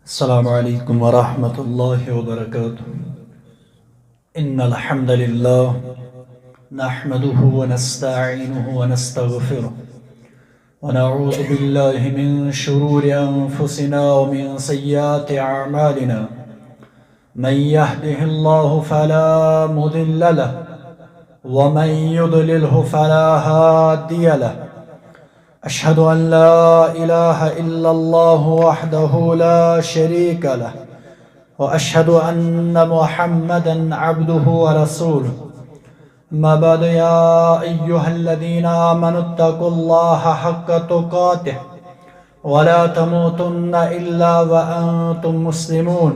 السلام عليكم ورحمة الله وبركاته. إن الحمد لله نحمده ونستعينه ونستغفره ونعوذ بالله من شرور أنفسنا ومن سيئات أعمالنا. من يهده الله فلا مضل له ومن يضلله فلا هادي له. أشهد أن لا إله إلا الله وحده لا شريك له وأشهد أن محمدا عبده ورسوله. أما بعد يا أيها الذين آمنوا اتقوا الله حق تقاته ولا تموتن إلا وأنتم مسلمون.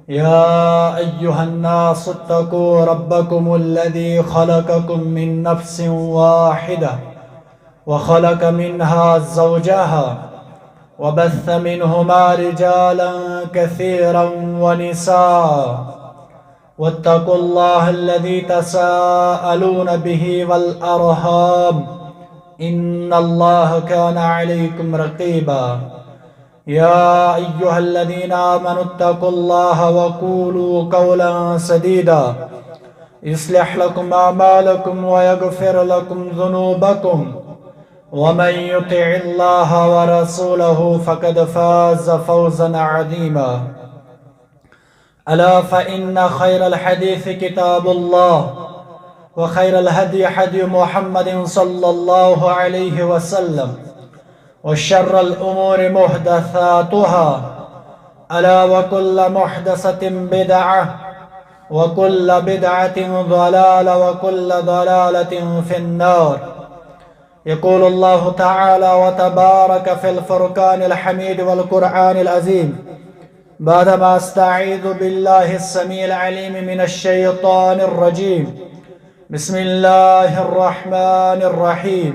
يا أيها الناس اتقوا ربكم الذي خلقكم من نفس واحدة وخلق منها زوجها وبث منهما رجالا كثيرا ونساء. واتقوا الله الذي تساءلون به والأرحام إن الله كان عليكم رقيبا. يا أيها الذين آمنوا اتقوا الله وقولوا قولا سديدا يصلح لكم أعمالكم ويغفر لكم ذنوبكم ومن يطع الله ورسوله فقد فاز فوزا عظيما. ألا فإن خير الحديث كتاب الله وخير الهدي هدي محمد صلى الله عليه وسلم وشر الأمور محدثاتها. ألا وكل محدثة بدعة وكل بدعة ضلالة وكل ضلالة في النار. يقول الله تعالى وتبارك في الفرقان الحميد والقرآن العظيم بعدما استعيذ بالله السميع العليم من الشيطان الرجيم. بسم الله الرحمن الرحيم.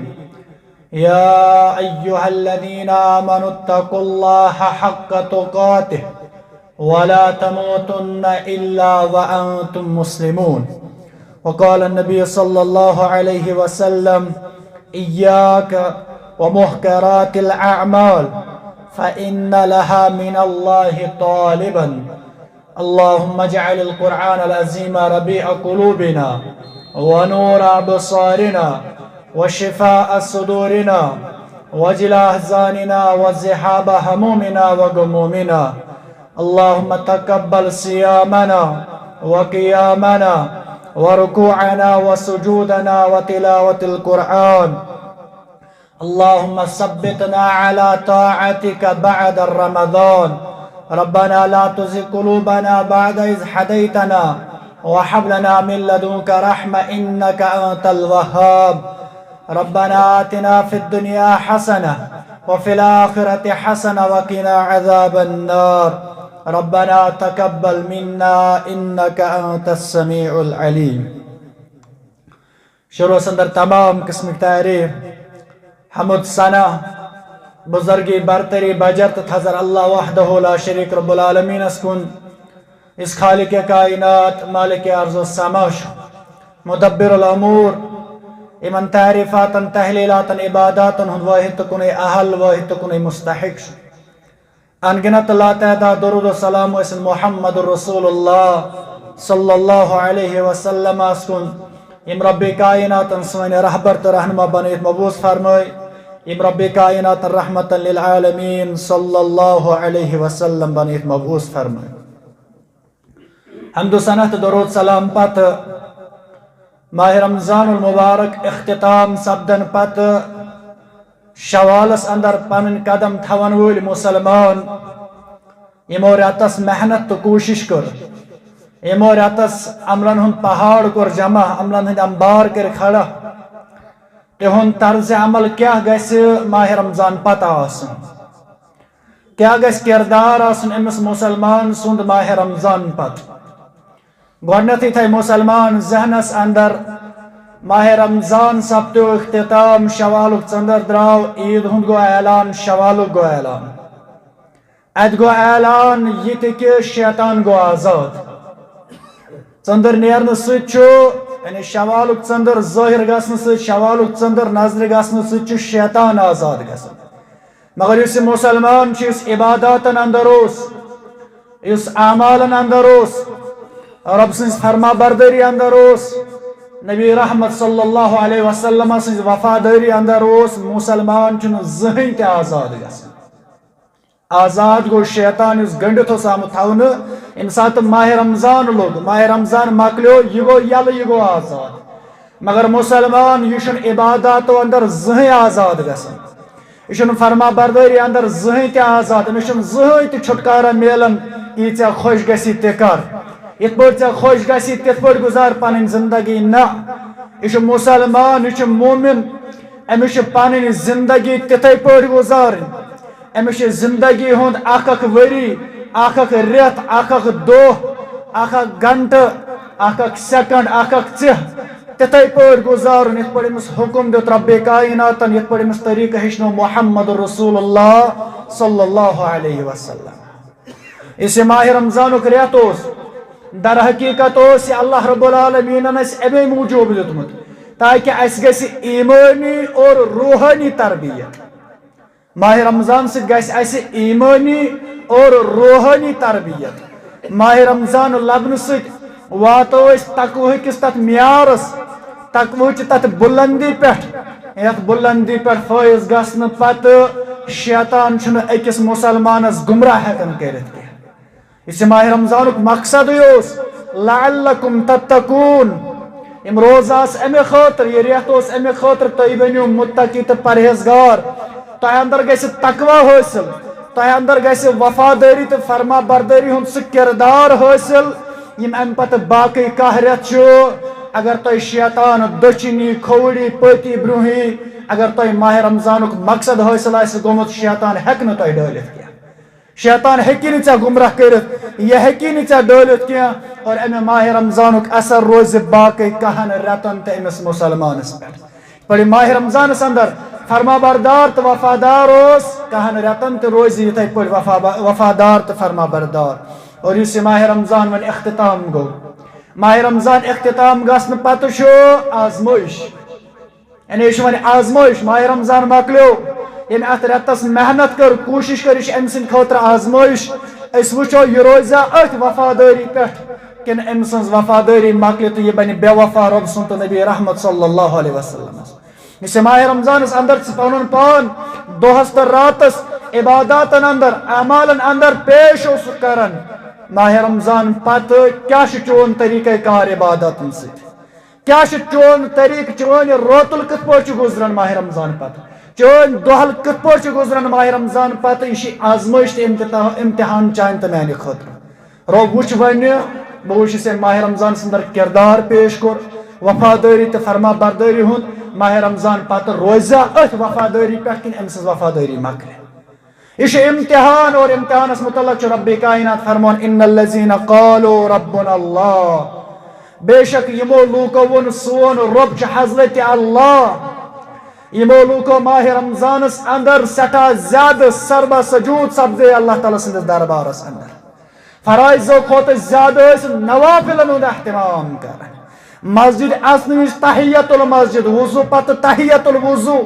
يا أيها الذين آمنوا اتقوا الله حق تقاته ولا تموتن إلا وأنتم مسلمون. وقال النبي صلى الله عليه وسلم إياك ومحقرات الأعمال فإن لها من الله طالبا. اللهم اجعل القرآن العظيم ربيع قلوبنا ونور أبصارنا وشفاء صدورنا وجلاء أحزاننا وذهاب همومنا وغمومنا. اللهم تقبل صيامنا وقيامنا وركوعنا وسجودنا وتلاوة القرآن. اللهم ثبتنا على طاعتك بعد رمضان. ربنا لا تزغ قلوبنا بعد إذ هديتنا وهب لنا من لدنك رحمة إنك أنت الوهاب. ربنا آتنا في الدنيا حسنة وفي الآخرة حسنة وقنا عذاب النار. ربنا تقبل منا إنك أنت السميع العليم. شروع سندر تمام قسم تعریف حمد ثنا بزرگی برتری بجرت حضر اللہ وحدہ لا شریک رب العالمین اسکن اس خالق کائنات مالک ارض و سماش مدبر الامور امن تعریفاتا تحلیلاتا عباداتا ہند واحد کن اہل واحد کن مستحق انگنت لا تعداد درود و سلام اسم محمد رسول اللہ صلی اللہ علیہ وسلم اسکن ام رب کائنات سوین رہبر رہنما بنیت مبوس فرمائی ام رب کائنات رحمتا للعالمین صلی اللہ علیہ وسلم بنیت مبوس فرمائی. حمد و ثنا درود سلام پت ماہ رمضان المبارک اختتام سپدن پت شوالس اندر پن قدم تھون ول مسلمان یمو رتس محنت تو کوشش کر یمو رتس عملن ہند پہاڑ کور جمع عملن ہند انبار کر کھڑا تہند طرز عمل کیا گژھِ ماہ رمضان پتہ آسن کیا گژھِ کردار آسن امس مسلمان سند ماہ رمضان پتہ گۄڈنیتھٕے تھاے مسلمان ذہنس اندر ماہ رمضان سپدیو اختتام شوالک ژندر درٛاو عید ہند گو اعلان شوالک گو اعلان ات گو اعلان یہ تہِ کہ شیطان گو آزاد ژندر نیرنہٕ سۭتۍ چھُ یعنی شوالک ژندر ظٲہر گژھنہٕ سۭتۍ شوالک ژندر نظرِ گژھنہٕ سۭتۍ چھُ شیطان آزاد گژھان مگر اس مسلمان چھ اس عباداتن اندر اس اس اعمالن اندر رب سن فرما برداری اندر نبی رحمت صلی اللہ علیہ وسلم سن وفاداری اندر مسلمان چھ زہن تہ آزاد گژھان آزاد گو شیطان اس گنڈت آمت تھونے ام سات ماہ رمضان لوگ ماہ رمضان مکلیو یہ گو یل یہ گو آزاد مگر مسلمان یہ عبادات اندر زہن آزاد گژھان یہ فرما برداری اندر زہن تہ آزاد امس زہن تہ چھٹکارا ملان یہ ژےٚ خوش گژھی تہِ کر یت پٲٹھۍ ژےٚ خوش گژھی تِتھ پٲٹھۍ گزار پنٕنۍ زندگی نہ یہ مسلمان یہ مومن امس پنٕنۍ زندگی تِتھے پٲٹھۍ گزارٕنۍ امس زندگی ہند اکھ وری اکھ رٮ۪تھ اکھ دۄہ اکھ گھنٹہٕ اکھ سیکنڈ اکھ ژِہ تِتھے پٲٹھۍ گزارُن یِتھ پٲٹھۍ أمِس حکم دیُت ربِ کائناتن یِتھ پٲٹھۍ أمِس طریقہٕ ہیٚچھنو محمد رسول اللہ صلی اللہ علیہ وسلم اس ماہ رمضانُک رٮ۪تھ اوس در حقیقت اوس یہ اللہ رب العالمین اسہِ امی موٗجوٗب دیُتمُت تاکہ اسہِ گژھِ ایمانی اور روحانی تربیت ماہ رمضان سے گژھِ اسہِ ایمانی اور روحانی تربیت ماہ رمضان لبنہٕ سۭتۍ واتو أسۍ تقوہ کِس تتھ معیارس تقوہ چہِ تتھ بلندی پٮ۪ٹھ یتھ بلندی پٮ۪ٹھ فٲیض گژھنہٕ پتہٕ شیطان چھُنہٕ أکِس مسلمانس گمراہ ہٮ۪کان کٔرِتھ کینٛہہ اس ماہ رمضانُک مقصدٕے اوس لعلکم تتقون یم روز آس امہِ خٲطرٕ یہ رٮ۪تھ اوس امہِ خٲطرٕ تُہۍ بٔنِو متقی تہٕ پرہیزگار تۄہہِ اندر گژھِ تقویٰ حٲصِل تۄہہِ اندر گژھِ وفادٲری تہٕ فرما بردٲری ہُنٛد سُہ کردار حٲصِل یم امہِ پتہٕ باقٕے کانٛہہ رٮ۪تھ چھُ اگر تۄہہِ شیطان دٔچھِنی کھووٕری پٔتی برونٛہٕے اگر تۄہہِ ماہ رمضانُک مقصد حٲصِل آسہِ گوٚمُت شیطان ہٮ۪کہِ نہٕ تۄہہِ ڈٲلِتھ کینٛہہ شیطان ہٮ۪کہِ نہٕ ژےٚ گمراہ کٔرِتھ یہِ ہٮ۪کہِ نہٕ ژےٚ ڈٲلِتھ کینٛہہ اور امہِ ماہ رمضانُک اثر روزِ باقٕے کاہن رٮ۪تن تہِ أمِس مسلمانس پٮ۪ٹھ یِتھ پٲٹھۍ ماہ رمضانس اندر فرما بردار تو وفادار اوس کاہن رٮ۪تن تہِ روزِ یِتھے پٲٹھۍ وفادار تو فرما بردار اور یُس یہِ ماہ رمضان وۄنۍ اختتام گوٚو ماہ رمضان اختتام گژھنہٕ پتہٕ چھُ آزمٲیش یعنی یہ وۄنۍ آزمٲیش ماہ رمضان مۄکلیو ییٚمۍ اتھ رٮ۪تس محنت کٔر کوٗشش کٔر یہِ چھِ أمۍ سٕنٛدِ خٲطرٕ آزمٲیش أسۍ وٕچھو یہِ روزیا أتھۍ وفادٲری پٮ۪ٹھ کِنہٕ أمۍ سٕنٛز وفادٲری مۄکلہِ تہٕ یہِ بنہِ بے وفا رۄب سُنٛد تہٕ نبی رحمت صلی اللہ علیہ وسلم یُس یہِ ماہ رمضانس اندر ژٕ پنُن پان دۄہس تہٕ راتس عباداتن اندر اعمالن اندر پیش اوسُکھ کران ماہ رمضان پتہٕ کیاہ چھُ چون طریقہ کار عباداتن سۭتۍ کیاہ چھُ چون طریقہٕ چون روتُل کِتھ پٲٹھۍ چھُ گُزران ماہ رمضان پتہٕ چون دۄہل کِتھ پٲٹھۍ چھُ گُزران ماہ رمضان پتہٕ یہِ چھِ آزمٲیش تہٕ امتحان چانہِ تہٕ میانہِ خٲطرٕ رۄب وٕچھ وۄنۍ بہٕ وٕچھِ ژےٚ ماہ رمضانس اندر کردار پیش کوٚر وفادٲری تہٕ فرما بردٲری ہُنٛد ماہ رمضان پتہٕ روزیا أتھۍ وفادٲری پٮ۪ٹھ کِنہٕ أمۍ سٕنٛز وفادٲری مۄکلہِ یہ چھُ امتحان اور امتحانس متعلق چھُ ربِ کائنات فرمان ان الذین قالوا ربنا اللہ بے شک یمو لوکو ووٚن سون رۄب چھُ حضرت اللہ یمو لوکو ماہ رمضانس اندر سٹھاہ زیادٕ سربا سجود سپدے اللہ تعالیٰ سندس دربارس اندر فرائضو کھۄتہٕ زیادٕ ٲسۍ نوافلن ہُنٛد اہتمام کران مسجد اژنہٕ وِزِ تحیت المسجد وضو پتہٕ تحیت الوضو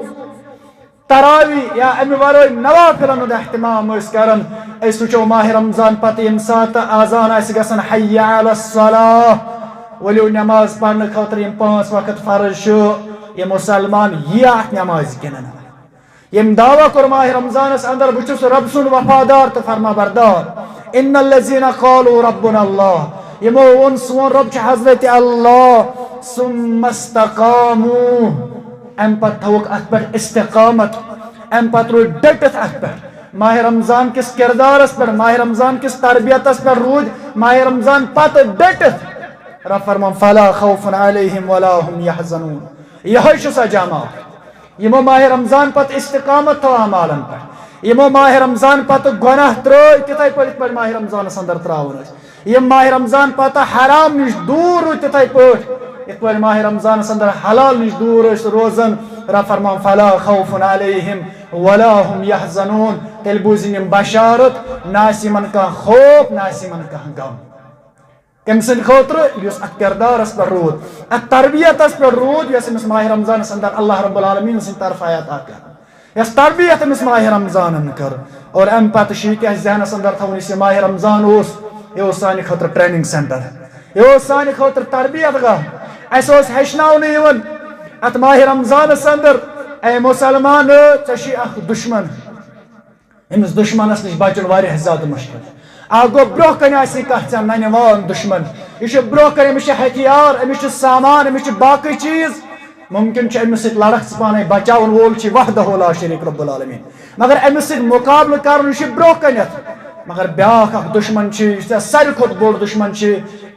تراوی یا امہِ ورٲے نوافلن ہُنٛد اہتمام ٲسۍ کران أسۍ وٕچھو ماہ رمضان پتہٕ ییٚمہِ ساتہٕ آذان آسہِ گژھان حی علی الصلاہ ؤلِو نٮ۪ماز پرنہٕ خٲطرٕ یِم 5 وقت فرض چھُ یہ مسلمان یہ اتھ نماز گنان یم دعویٰ کوٚر ماہ رمضانس اندر بہٕ چھُس رب سُنٛد وفادار تہٕ فرما بردار ان الذین قالوا ربنا اللہ یمو ووٚن سون رب چھُ حضرت اللہ ثم استقاموا امہِ پتہٕ تھوُکھ اتھ پٮ۪ٹھ استقامت امہِ پتہٕ روٗدۍ ڈٔٹِتھ اتھ پٮ۪ٹھ ماہ رمضان کِس کردارس پٮ۪ٹھ ماہ رمضان کِس تربیتس پٮ۪ٹھ روٗدۍ ماہ رمضان پتہٕ ڈٔٹِتھ رب فرمان فلا خوف علیہم ولا هم یحزنون یہے چھُ سۄ جماعت یمو ماہ رمضان پتہٕ استقامت تھٲو اعمالن پٮ۪ٹھ یمو ماہ رمضان پتہٕ گۄناہ ترٛٲے تِتھے پٲٹھۍ یِتھ پٲٹھۍ ماہ رمضانس اندر ترٛاوُن ٲسۍ یم ماہ رمضان پتہٕ حرام نِش دوٗر روٗدۍ تِتھے پٲٹھۍ یِتھ پٲٹھۍ ماہ رمضانس اندر حلال نِش دوٗر ٲسۍ روزان رب فرمان فلا خوف علیہم ولا هم یحزنون تیٚلہِ بوٗزِنۍ یِم بشارت نہ آسہِ یِمن کانٛہہ خوف نہ آسہِ یِمن کانٛہہ غم کٔمۍ سٕنٛدِ خٲطرٕ یُس اتھ کردارس پٮ۪ٹھ روٗد اتھ تربیتس پٮ۪ٹھ روٗد یۄس أمِس ماہ رمضانس اندر اللہ رب العالمیٖن سٕنٛدِ طرفہٕ عطا کٔر یۄس تربیت أمِس ماہ رمضانن کٔر اور امہِ پتہٕ چھُ یہِ تہِ اسہِ ذہنس اندر تھاوُن یُس یہِ ماہ رمضان اوس یہ سانہ خاطر ٹریننگ سینٹر، یہ سانہ خاطر تربیت گاہ، اسہ ہیچناؤنہ یوان ات ماہ رمضانس اندر اے مسلمان ژے اخ دشمن، امس دشمنس نش بچن واریاہ زیادہ مشکل، گو برو کن آسی کت ننہ وان دشمن، یہ برو کن امس ہتھیار، امس سامان، امس باقی چیز، ممکن امس ست لڑک پانے بچاؤن وول وحدہ لا شریک رب العالمین، مگر امس ست مقابلہ کرن یہ برو کنت، مگر بیاکھ اخ دشمن ساروی کھت بوڑ دشمن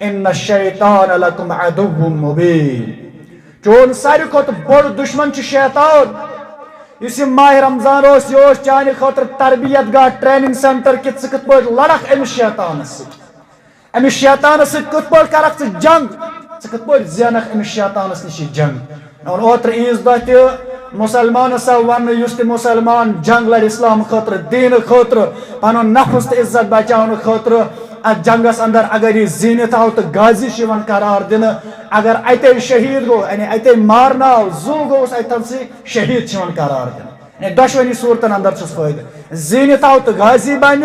ان الشیطان لکم عدو مبین، چون ساروی کھت بوڑ دشمن شیطان، اس ماہ رمضان یہ چانہ خاطر تربیت گاہ ٹریننگ سینٹر کہ ثہ کت پہ لڑک امس شیطانس ست، امس شیطانس ست کت پہ کرک ثہ جنگ، ثہ کت پہ زینک امس شیطانس نش جنگ۔ اوتر عیز دہ تہ مسلمان سا ون اس مسلمان جنگ لڑ اسلام خاطر، دین خاطر، پن نفس تو عزت بچاؤن خاطر، ات جنگس اندر اگر یہ زینت آو تو غازی قرار دن، اگر اتے شہید گو یعنی اتے مارنا زو گو اتن سی شہید قرار دن، یعنی دشونی صورتن اندر فائدہ، زینت آو تو غازی بن،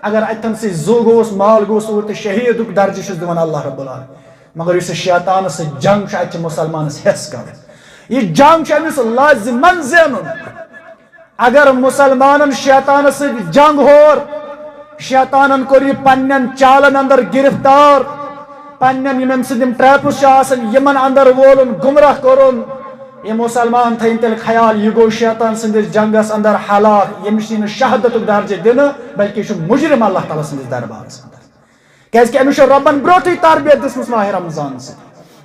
اگر اتن سی زو گوس مال گوس تو شہید درجہ دان اللہ رب العالمین، مگر اس شیطان سے جنگ ات مسلمانس حس کر، یہ جنگ امس لازمن زین، اگر مسلمان شیطان سے جنگ ہور، شیطانن کور یہ پنن چالن اندر گرفتار، پنن یم سدم ٹریپس یمن اندر وولن گمراہ کرن، یہ مسلمان تھین تیل خیال یہ گو شیطان سندس جنگس اندر ہلاک، یمس نا شہادت درجہ دن بلکہ یہ مجرم اللہ تعالیٰ سندس دربارس اندر، کیازکہ امس ربن بروتھے تربیت دسمس ماہ رمضان سے،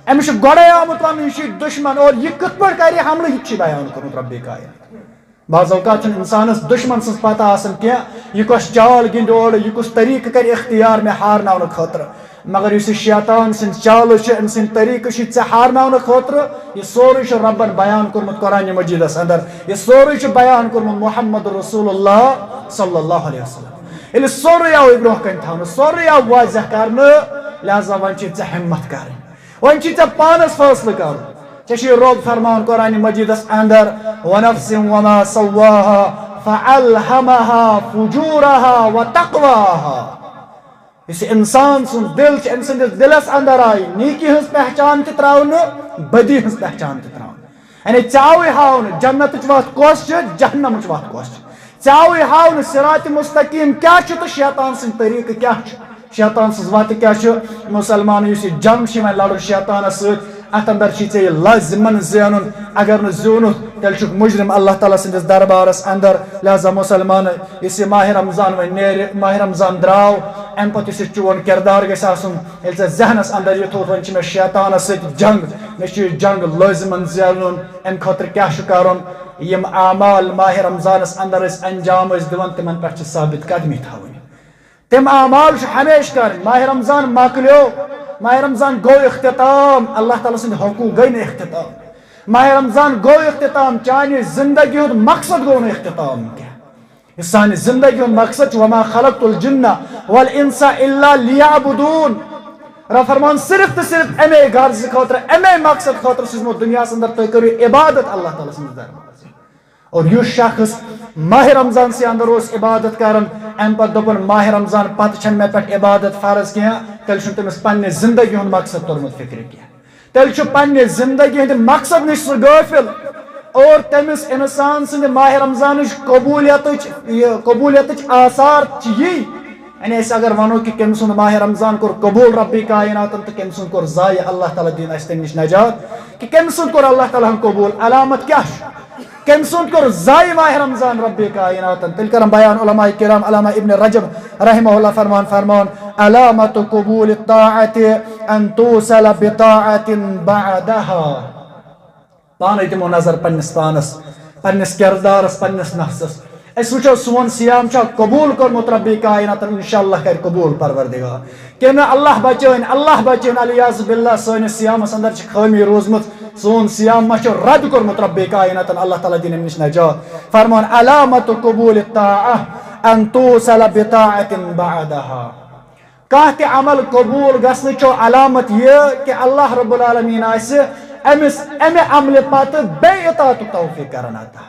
امس گوڑے آمت ون یہ دشمن، اور یہ کت پہ کر حملہ یہ بیان کورمت رب کائنات۔ بعض اوقات انسانس دشمن سن پتہ آسان کی یہ کس چال گند اور یہ کس طریقہ کر اختیار میں ہارناؤن خاطر، مگر اس شیطان سن چال ام سن طریقہ ے ہارناؤن خاطر، یہ سوری ربن بیان کورمت قرآن مجیدس اندر، یہ سوری بیان کورمت محمد رسول اللہ صلی اللہ علیہ وسلم، یل سوری آو برہ کن تھون، سوری آو واضح کرنے، لہذا ون ہمت کر، ون پانس فیصلہ کر، چشی رب فرمان قرآن مجیدس اندر ونفس وما سواها فألهمها فجورها وتقواها، اس انسان سن دل ام سندس دلس اندر آئی نیکی ہنس پہچان تہ تراؤن، بدی ہنس پہچان تہ تراؤن، یعنی چاوی ہاؤن جنت وت کس جہنم وت کس، چاوی ہاؤن صراط مستقیم کیا تو شیطان سن طریقہ کیا، شیطان سن وت کیا، مسلمان اس جنگ لڑ شیطان ست، ات اندر ے لازمن زین، اگر ن زیونت تیل مجرم اللہ تعالیٰ سندس دربارس اندر، لہذا مسلمان اس ماہ رمضان و نیر، ماہ رمضان دراو ام پتہ اس چون کردار گھس آسن، یل ذہنس اندر یہ تھوت ون مے شیطانس ست جنگ، مے جنگ لازمن زین، ام خاطر کیا کرن، یم اعمال ماہ رمضانس اندر اس انجام دان تمن پہ ثابت قدمی تھوین، تم اعمال ہمیشہ کریں، ماہ رمضان مکلیو، ماہ رمضان گو اختتام، اللہ تعالیٰ سند حقوق گئی نا اختتام، ماہ رمضان گو اختتام، چانہ زندگی ہند مقصد گو نا اختتام کیا، سانہ زندگی ہند مقصد وما خلقت الجن والانس الا لیعبدون، رب فرمان صرف تو صرف امی غرض خاطر، امی مقصد خاطر سوزمو دنیا اندر تھی کرو عبادت اللہ تعالیٰ سند دربار، اور یہ شخص ماہ رمضان سے اندر اس عبادت کرن، ام پتہ دپن ماہ رمضان پتہ چھن مے پہ عبادت فرض کیا، تیل چھ تمس پنہ زندگی ہند مقصد تورمت فکر کیا، تیل چھ پنہ زندگی ہند مقصد نش سہ غافل، اور تمس انسان سند ماہ رمضان قبولیت آثار یہ، یعنی اگر ونو کہ کم سن ماہ رمضان کور قبول ربی کائنات تو کم سن کور ضائع اللہ تعالیٰ دین اس تم نش نجات، کہ کم سن کور اللہ تعالیٰ قبول، علامت کیا کم سن کور ضائع ماہ رمضان ربی کائنات، تیل کرم بیان علماء کرام، علامہ ابن رجب رحمہ اللہ فرمان علامت قبول الطاعت ان توصل بطاعت بعدها، پانے دمو نظر پنس پانس، پنس کردارس، پنس نفسس، اس وچو سون سیام چھا قبول کرمت ربی کائنات، انشاءاللہ کر قبول پروردگار، کہ نہ اللہ بچین علیاذ باللہ سون سیامس اندر چھ خامی روزمت، سون سیام ما چھ رد کرمت ربی کائنات، اللہ تعالیٰ دین نش نجات، فرمان علامت قبول الطاعہ ان توصل بطاعت بعدها، کانہ تہ عمل قبول گژھنہ چو علامت یہ کہ اللہ رب العالمین آسہ امس امہ عمل پتہ بے اطاعت توفیق کرن عطا،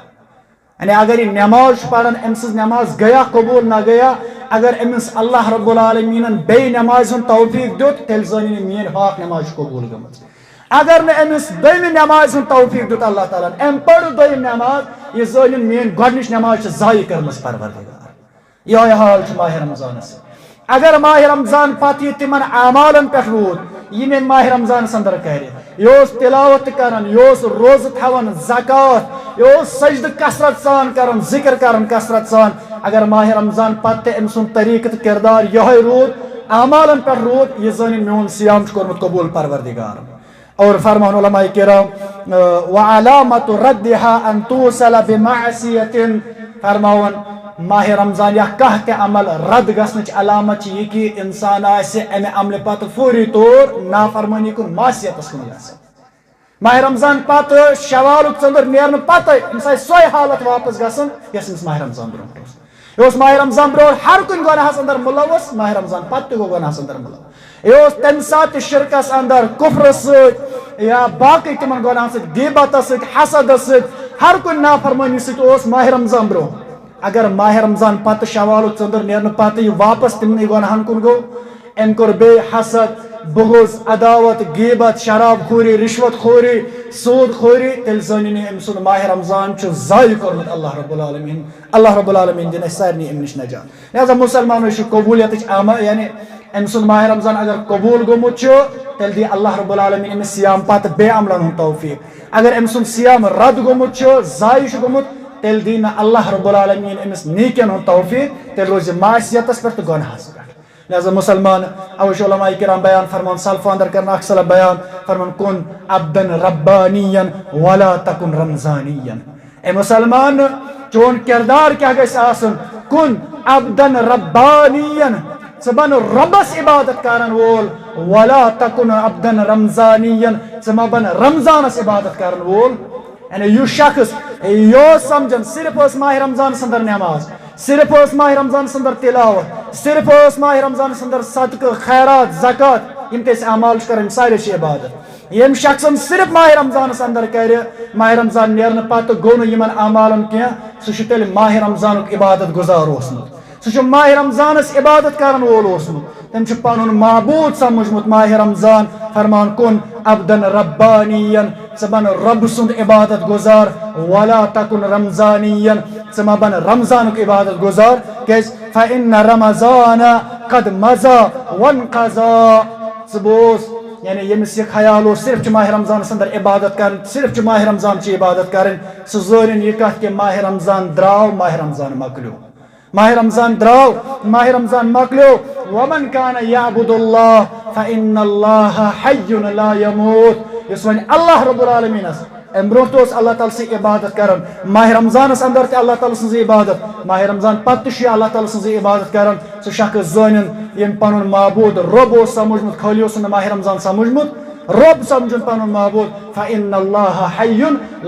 یعنی اگر یہ نماز پڑھن امس نماز گیا قبول نہ گیا اگر امس اللہ رب العالمین بے نماز توفیق دیت تیل زانی مین ہاک نماز قبول گمت اگر نہ امس دویمہ نماز توفیق دیت اللہ تعالیٰ ام پڑھ دویم نماز یہ زانی مین گۄڈنِچ نماز ضائع کرمس پروردگار یہ حال ماہ رمضان اگر ماہ رمضان پتہ یہ تمن اعمالن پہ رود یہ میں ماہ رمضان اندر کر یہ تلاوت کران یہ روز تھوان زکات یہ سجد کثرت سان کران ذکر کران کثرت سان اگر ماہ رمضان پتہ ام سن طریقہ کردار یہ رود اعمالن پہ رود یہ زن میون سیام کورمت قبول پروردگار اور فرمان علماء کرام وعلامت ردها ان توصل بمعصیة فرماون ماہ رمضان یا کہ عمل رد گھنچ علامت یہ کہ انسان امہ عمل پتہ فوری طور نافرمانی کن معصیتس کن ماہ رمضان پتہ شوال ژندر نیرن پتہ امس سوے حالت واپس گھن یس امس ماہ رمضان برو یہ ماہ رمضان برو ہر کن گناہس اندر ملوث ماہ رمضان پتہ گو گناہس اندر ملوث یہ تمہ سات شرکس اندر کفر ست یا باقی تمن گناہن ست غیبت ست حسد ست ہر کن نافرمانی ست ماہ رمضان برو اگر ماہ رمضان پتہ شوال ژندر نیرن پتہ یہ واپس تمنی گناہن کن گو ام کور بے حسد بغض عداوت غیبت شراب خوری رشوت خوری سود خوری تیل زنی ام سن ماہ رمضان ضائع کورمت اللہ رب العالمین دن سارنی ام نش نجات لہذا مسلمان قبولیت یعنی ام سن ماہ رمضان اگر قبول گومت تیل دی اللہ رب العالمین امس سیام پتہ بے عملن ہند توفیق اگر ام سن سیام رد گومت ضائع گومت تیل دی اللہ رب العالمین امس نیکن ہند توفیق تیل روز معصیتس پہ تو گناہس پہ لہذا مسلمان اوش علماء کرام بیان فرمان سلفو اندر کرنا اکثر بیان فرمان کن عبدن ربانیا ولا تکن رمضانیا اے مسلمان چون کردار کیا گیس آسن کن عبدن ربانیا سبن ربس عبادت کرن وول ولا تکن عبدن رمضانیا سبن رمضانس عبادت کرن وول یعنی یہ شخص یہ سمجھن صرف اس ماہ رمضان سندر نماز صرف اس ماہ رمضان سندر تلاوت صرف اس ماہ رمضان سندر صدقہ خیرات زکات یم کس اعمال کرن سارے عبادت یم شخص صرف ماہ رمضان اندر کر ماہ رمضان نیرن پتہ گو یمن اعمالن کی سہ تیل ماہ رمضان عبادت گزار اوسمت سہ ماہ رمضانس عبادت کرن وول اوسمت تم پن معبود سمجھمت ماہ رمضان فرمان کن عبدن ربانیا سبن رب سند عبادت گزار ولا تکن رمضانیا سما بن رمضان عبادت گزار کیس فإن رمضان قد مضى وانقضى سبوس یعنی یمس یہ خیال ہو صرف ماہ رمضان اندر عبادت کرن صرف ماہ رمضان چی عبادت کرن سہ زورن یہ کہت کہ ماہ رمضان دراو ماہ رمضان مکلیو ماہ رمضان دراو ماہ رمضان مکلیو ومن کان یعبد اللہ فإن اللہ حی لا يموت اس ون اللہ رب العالمین ام برو تو اللہ تعالی سے عبادت کرن ماہ رمضان اندر تے اللہ تعالی سے عبادت ماہ رمضان پتہ چھ اللہ تعالی سے عبادت کرن سہ شخص زانن یم پنن معبود رب سمجھمت خالی سن ماہ رمضان سمجھمت رب سمجھن پنن معبود فإن اللہ حی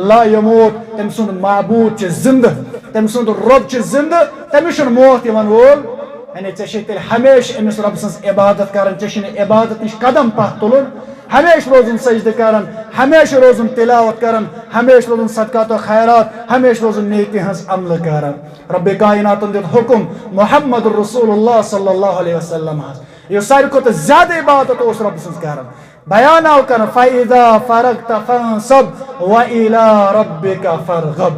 لا يموت تم سن معبود چھ زندہ تم سن رب چھ زندہ تمس موت یوان وول یعنی ژے تیل ہمیشہ امس رب سن عبادت کرن ژے عبادت نش قدم پتھ تلن ہمیشہ روزن سجدہ کرن ہمیشہ روزن تلاوت کرن ہمیشہ روزن صدقات و خیرات ہمیشہ روزن نیکی ہنس عمل کرن رب کائنات دیت حکم محمد رسول اللہ صلی اللہ علیہ وسلم یہ ساری کو زیادہ عبادت اس رب سن کرن بیان آو کرن فَإِذَا فَرَغْتَ فَانْصَبْ وَإِلَىٰ رَبِّكَ فَارْغَب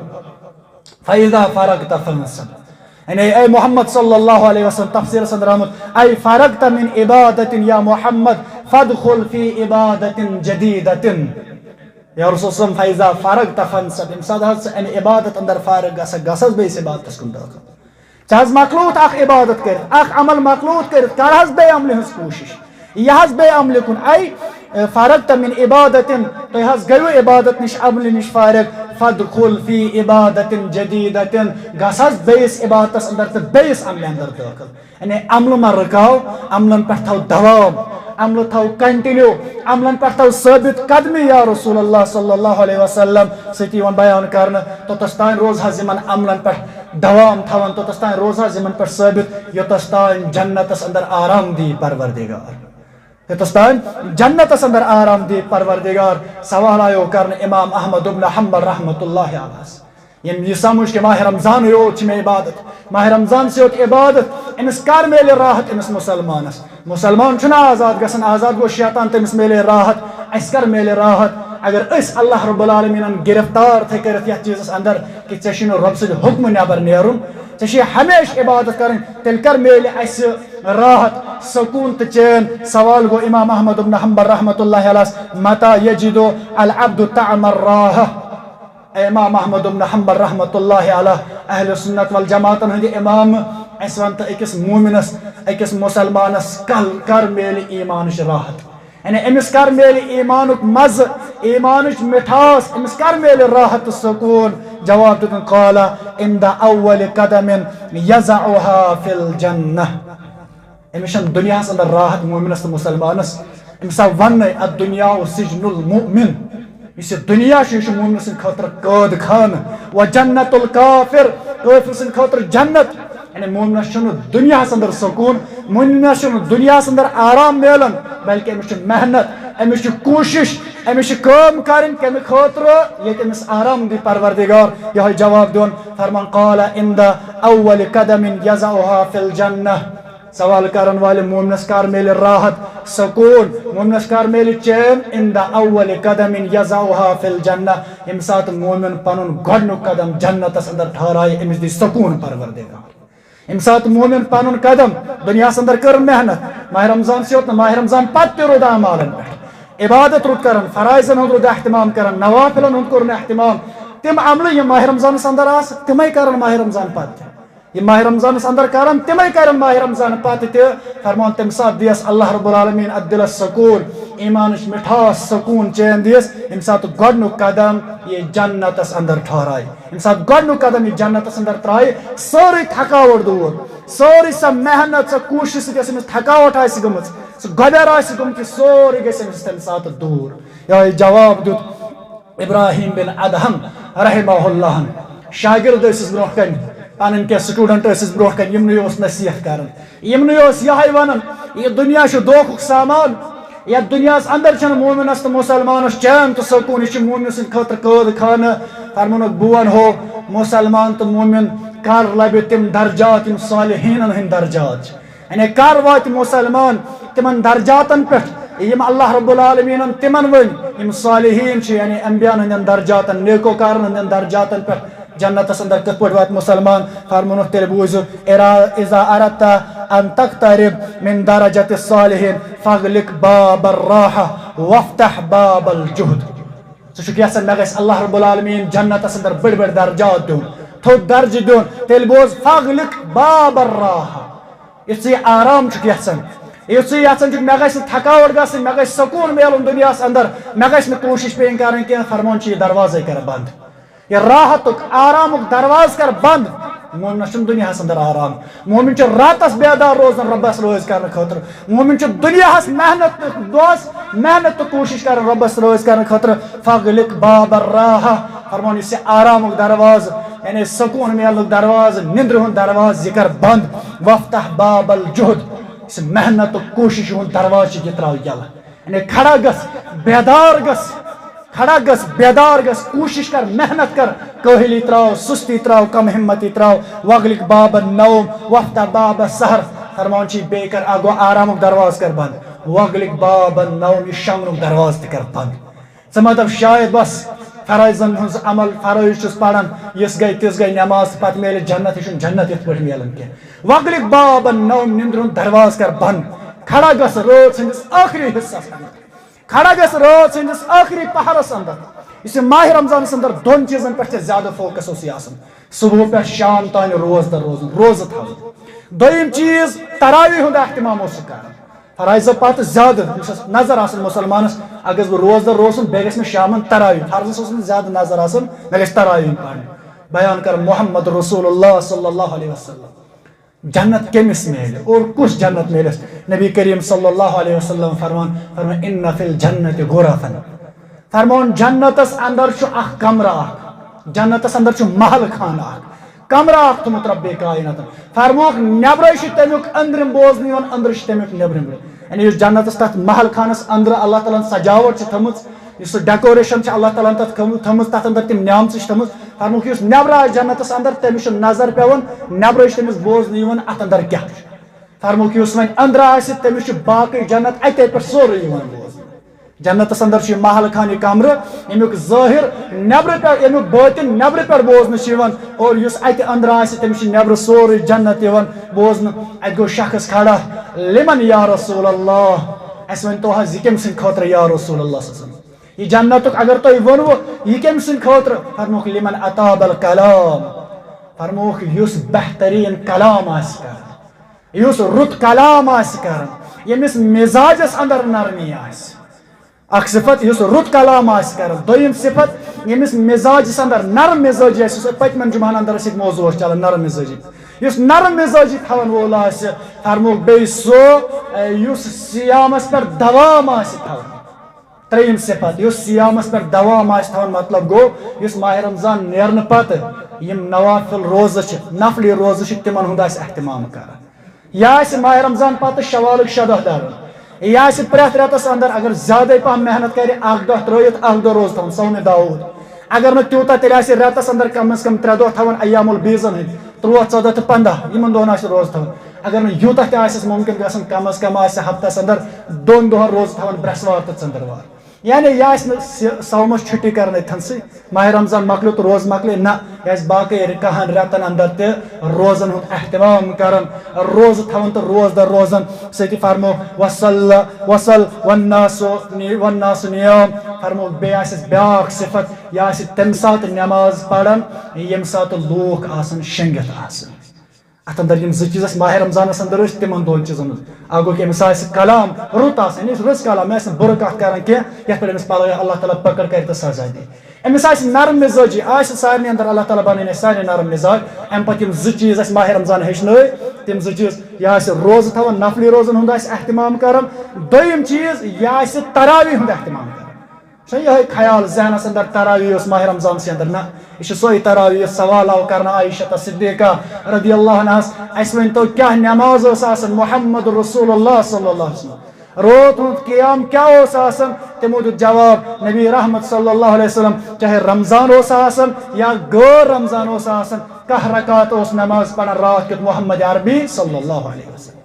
فَإِذَا فَرَغْتَ فَانْصَبْ یعنی اے محمد صلی اللہ علیہ وسلم تفسیر سندر آمد اے فرغت من عبادت یا محمد فادخل فی عبادت جدیدت یا رسول صلی فیضا فرغت فانصب امساد حد ان عبادت اندر فارغ گسس بیس عبادت کن داخل چاہز مخلوط اخ عبادت کرت اخ عمل مخلوط کرت کرہز بے عمل ہنس کوشش یہ بے عمل کن اے فارغت من عبادت تو یہ گیو عبادت نش عمل نش فارغ فادخل فی عبادت جدیدت گسس بیس عبادت اندر تو بیس عمل اندر داخل یعنی عمل ما رکاو عملن پر تھو دوام عمل تھو کنٹینیو عملن پر تھو ثابت قدمی یا رسول اللہ صلی اللہ علیہ وسلم ستی ون بیان کرنا تو تستان روز ہزمن عملن پر دوام تھون تو تستان روز ہزمن پر ثابت یہ تستان جنت اندر آرام دی پروردگار ہندوستان جنت اندر آرام دی پروردگار سوال آیو کرن امام احمد بن حنبل رحمت اللہ علیہ یم یہ سمجھ کہ ماہ رمضان یوت میں عبادت ماہ رمضان سے یوت عبادت امس کر میلے راحت امس مسلمانس مسلمان چھنا آزاد گژھان آزاد گو شیطان تمس میلے راحت اس کر میلے راحت اگر اس اللہ رب العالمین گرفتار تھے کرت یتھ چیزس اندر کہ ژے چھُنہٕ رب سٕنٛدِ حکمہ نیبر نیرُن ژے چھے ہمیشہ عبادت کرٕنۍ تیٚلہِ کر میلہِ اسہِ راحت سکون تو چین سوال گو امام احمد بن حنبل رحمۃ اللہ علیہ متا یجد العبد طعم الراحہ امام احمد بن حنبل رحمۃ اللہ علیہ اہل سنت والجماعت ہند امام اس ون تو اکس مومنس اکس مسلمانس کر میل ایمانش راحت یعنی امس کر میل ایمانک مزہ ایمانچ مٹھاس امس کر میل راحت سکون جواب دیتن قال عند اول قدم یضعها فی الجنہ امس دنیا اندر راحت مومنس تو مسلمانس امس ون الدنیا سجن المؤمن اس دنیا یہ مومن سن خاطر قید خانہ و جنت الکافر کافر سن خاطر جنت یعنی مومنس دنیا اندر سکون مومنس دنیا اندر آرام ملان بلکہ امس محنت امس کوشش امس کام کرن کمہ خاطر یہ امس آرام دی پروردگار یہ جواب دون فرمان قال عند اول قدم یضعها فی الجنہ سوال کرن والے مومنس کار میل راحت سکون مومنس کار میل چین عند اول قدم یضعها فی الجنہ یم سات مومن پنن گۄڈنیُک قدم جنتس اندر ٹھہرائے امس دی سکون پروردگار یم سات مومن پنن قدم دنیا اندر کر محنت ماہ رمضان سے ماہ رمضان پتہ تہ رود اعمالن پہ عبادت رود کرن فرائضن ہند رود اہتمام کرن نوافلن ہند کورن اہتمام تم عمل یم ماہ رمضان اندر آس تمے کرن ماہ رمضان پتہ یہ ماہ رمضان اندر کرن تمے کرن ماہ رمضان پتہ تہ فرمان تم سات دیس اللہ رب العالمین ادل سکون ایمانش مٹھاس سکون چین دیس یم سات گۄڈنیُک قدم یہ جنتس اندر ٹھہرائے یم سات گۄڈنیُک قدم یہ جنتس اندر ترائے سوری تھکاوٹ دور سوری سا محنت سا کوشش یس امس تھکاوٹ آسہِ گٔمٕژ سُہ گۄبیر آسہِ گوٚمُت یہ سورُے گژھِ امس تمہِ ساتہٕ دوٗر یہوے جواب دیُت ابراہیم بن ادہم رحمہ اللہ شاگرد ٲسِس برونٛہہ کَنہِ پنن کی سٹوڈنٹ ٲسِس برونٛہہ کَنہِ یِمنٕے اوس نصیحت کران یِمنٕے اوس یہے ونان یہ دنیا چھُ دھوکُک سامان یتھ دنیاہس اندر چھنہٕ مومنس تہٕ مسلمانس چین تہٕ سکون یہ چھُ مومن سٕنٛدِ خٲطرٕ قٲد خانہ فرمونُکھ بہٕ ونہو مسلمان تہٕ مومن کر لبہِ تِم درجات یِم صالحیٖنن ہٕنٛدۍ درجات چھِ یعنی کر واتہِ مسلمان تمن درجاتن پٮ۪ٹھ یم اللہ رب العالمین تمن ون یم صالحین چھ یعنی انبیاء ہندین درجاتن نیکوکارن ہندین درجاتن پہ جنتس اندر کت پہ وات مسلمان فرمونک تیل بوزو اذا اردت ان تقترب من درجت الصالحین فاغلق باب الراحہ وافتح باب الجہد سہ یژھان مے گژھِ اللہ رب العالمین جنتس اندر بڑ بڑ درجات دون تھوٚد درجہ دون تیل بوز فاغلق باب الراحہ یُس ژٕ آرام چھُکھ یژھان یُس ژٕ یژھان چھُکھ مے گژھِ تھکاوٹ گژھٕنۍ مے گژھِ سکون میلُن دنیاہس اندر مے گژھِ نہٕ کوٗشش پیٚنۍ کرٕنۍ کینٛہہ فرمان چھُ یہِ دروازے کر بند یہ راحتک آرامک دروازٕ کر بند مومنس چھُنہٕ دنیاہس اندر آرام مومن چھُ راتس بیدار روزان رۄبس رٲضۍ کرنہٕ خٲطرٕ مومن چھُ دنیاہس محنت دۄہس محنت تہٕ کوٗشش کران رۄبس رٲضۍ کرنہٕ خٲطرٕ فاغلق باب الراحہ فرمان یُس یہِ آرامُک دروازٕ یعنی سکون میلنُک دروازٕ نندرِ ہُنٛد دروازٕ یہِ کر بند وافتح باب الجہد یُس محنت تہٕ کوٗشش ہُنٛد دروازٕ چھُ یہِ تراو یلہٕ یعنی کھڑا گژھ بیدار گژھ کھڑا گژھ بیدار گژھ کوشش کر محنت کر کٲہلی تراو سستی تراو کم ہمتی تراو واغلق باب النوم وافتح باب السحر فرمان چھ بیٚیہِ کر گو آرامُک دروازٕ کر بند واغلق باب النوم یہِ شۄنگنُک دروازٕ تہِ کر بند ژٕ مطلب شاید بس فرائضن ہنز عمل فرائض چھُس پران یس گئی تس گئی نماز پتہ میلہِ جنت یہ چھُنہٕ جنت یتھ پٲٹھۍ میلان کینٛہہ واغلق باب النوم نندرِ ہُنٛد دروازٕ کر بند کھڑا گژھ رٲژ ہٕنٛدِس ٲخری حصس اندر کھڑا گژھ رٲژ ہٕنٛدِس ٲخری پہرس اندر اس ماہ رمضانس اندر دون چیزن پہ زیادہ فوکس اوس یہ آسان صبح پہ شام تان روزدر روزن روزہ تھاون دویم چیز تراویح ہند اہتمام اوس کران فرائضو پتہ زیادہ نظر آسان مسلمانس اگر بہ روزدر روزن بیٚیہِ گژھِ مےٚ شامن تراویح فرضس اوس نہٕ زیادہ نظر آسان مےٚ گژھِ تراویح پرٕنۍ بیان کر محمد رسول اللہ صلی اللہ علیہ وسلم جنت کمس میل اور کس جنت میلس نبی کریم صلی اللہ علیہ وسلم فرمان ان فی الجنت غرفا فرمان جنتس اندر اخ کمرہ اخ جنتس اندر محل خانہ اخ کمرہ اخ تھومت رب کائنات فرموک نبرے تمیک اندرم بوزن یوان اندر تمیک نبرم یعنی اس جنتس تحت محل خانس اندر اللہ تعالیٰ سجاوٹ تھمت اس ڈیکوریشن اللہ تعالیٰ تک تھمت تر تم نعمت تھمت فرموک یُس نیبر آسہِ جنتس اندر تٔمِس چھُ نظر پیوان نیبرٕ چھِ تٔمِس بوزنہٕ یِوان اتھ اندر کیاہ چھُ فرموک یُس وۄنۍ أنٛدرٕ آسہِ تٔمِس چھُ باقٕے جنت اتے پٮ۪ٹھ سورُے یِوان بوزنہٕ جنتس اندر چھُ محل خانہِ کمرٕ ییٚمیُک ظٲہِر نیبرٕ پٮ۪ٹھ ییٚمیُک بٲطِن نیبرٕ پٮ۪ٹھ بوزنہٕ چھُ یِوان اور یُس اتہِ أنٛدرٕ آسہِ تٔمِس چھُ نیبرٕ سورُے جنت یِوان بوزنہٕ اتہِ گوٚو شخص کھڑا لمن یا رسول اللہ اسہِ ؤنۍتو حظ یہِ کٔمۍ سٕنٛدِ خٲطرٕ یا رسول اللہ صلی اللہ علیہ وسلم یہ جنتُک اگر تُہۍ ووٚنوٕ یہِ کٔمۍ سٕنٛدِ خٲطرٕ فرموکھ لمن اطاب الکلام فرموکھ یُس بہتریٖن کلام آسہِ کران یُس رُت کلام آسہِ کران ییٚمِس مزاجس اندر نرمی آسہِ اکھ صفت یُس رُت کلام آسہِ کران دوٚیِم صفت ییٚمِس مزاجس اندر نرم مزاجی آسہِ یُس پٔتمٮ۪ن جُمعن اندر اَسہِ ییٚتہِ موضوع اوس چلان نرم مزاجی یُس نرم مزاجی تھاون وول آسہِ فرموکھ بیٚیہِ سُہ یُس سیامس پٮ۪ٹھ دوام آسہِ تھاوان ترٛیٚیِم صفت یُس سیامس پٮ۪ٹھ دوام آسہِ تھاوان مطلب گوٚو یُس ماہِ رمضان نیرنہٕ پتہٕ یِم نوافل روزٕ چھِ نفلی روزٕ چھِ تِمن ہُنٛد آسہِ احتمام کران یہِ آسہِ ماہِ رمضان پتہٕ شوالُک 6 دۄہ درُن یہِ آسہِ پرٛٮ۪تھ رٮ۪تس اندر اگر زیادے پہم محنت کرِ اکھ دۄہ ترٲیِتھ اکھ دۄہ روزٕ تھاوُن صومہِ داوٗد اگر نہٕ تیوٗتاہ تیٚلہِ آسہِ رٮ۪تس اندر کم از کم 3 دۄہ تھاوان ایام البیٖزن ہٕنٛدۍ 13 14 تہٕ 15 یِمن دۄہن آسہِ روزٕ تھاوان اگر نہٕ یوٗتاہ تہِ آسٮ۪س مُمکِن گژھان کم از کم آسہِ ہفتس اندر 2 دۄہن روزٕ تھاوان برٛٮ۪سوار تہٕ ژٔنٛدٕروار یعنی یہِ آسہِ نہٕ صومس چھُٹی کران أتھنسٕے ماہِ رمضان مۄکلیو تہٕ روزٕ مۄکلے نہ یہِ آسہِ باقٕے کہن رٮ۪تن اندر تہِ روزن ہُنٛد احتمام کران روزٕ تھاوان تہٕ روزدر روزان سۭتی فرمو وصل والناس نِیام فرمو بیٚیہِ آسٮ۪س بیٛاکھ صفت یہِ آسہِ تمہِ ساتہٕ نٮ۪ماز پران ییٚمہِ ساتہٕ لوٗکھ آسان شٔنگِتھ آسان اتھ اندر یِم 2 چیٖز ماہِ رمضانس اندر ٲسۍ تِمن 2 چیٖزن منٛز اکھ گوٚو کہِ أمِس آسہِ کلام رُت آسان یُس رٕژ کلام مےٚ آسہِ نہٕ بُرٕ کتھ کران کینٛہہ یتھ پٮ۪ٹھ أمِس پگاہ اللہ تعالیٰ پکڑ کرِ تہٕ سزا دِ أمِس آسہِ نرم مزاجی آسہِ سارنٕے اندر اللہ تعالیٰ بنٲیِن اَسہِ سارنٕے نرم مزاج امہِ پتہٕ یِم 2 چیٖز اَسہِ ماہِ رمضان ہیٚچھنٲے تِم 2 چیٖز یہِ آسہِ روزٕ تھاوان نفلی روزن ہُنٛد آسہِ احتمام کران دوٚیِم چیٖز یہِ آسہِ تراوی ہُنٛد احتمام کران چھُ یِہوے خیال ذہنس اندر تراوی اوس ماہِ رمضانسٕے اندر نہ یہِ چھِ سۄے تراوی یۄس سوال آو کرنہٕ عائشہ صدیقہ رضی اللہ عنہس اسہِ ؤنۍتو کیاہ نٮ۪ماز ٲس آسان محمد رسول اللہ صلی اللہ علیہ وسلم رات ہُنٛد قیام کیاہ اوس آسان تِمو دیُت جواب نبی رحمت صلی اللہ علیہ وسلم چاہے رمضان اوس آسان یا غٲر رمضان اوس آسان کاہ رکات اوس نٮ۪ماز پران رات کیُتھ محمد عربی صلی اللہ علیہ وسلم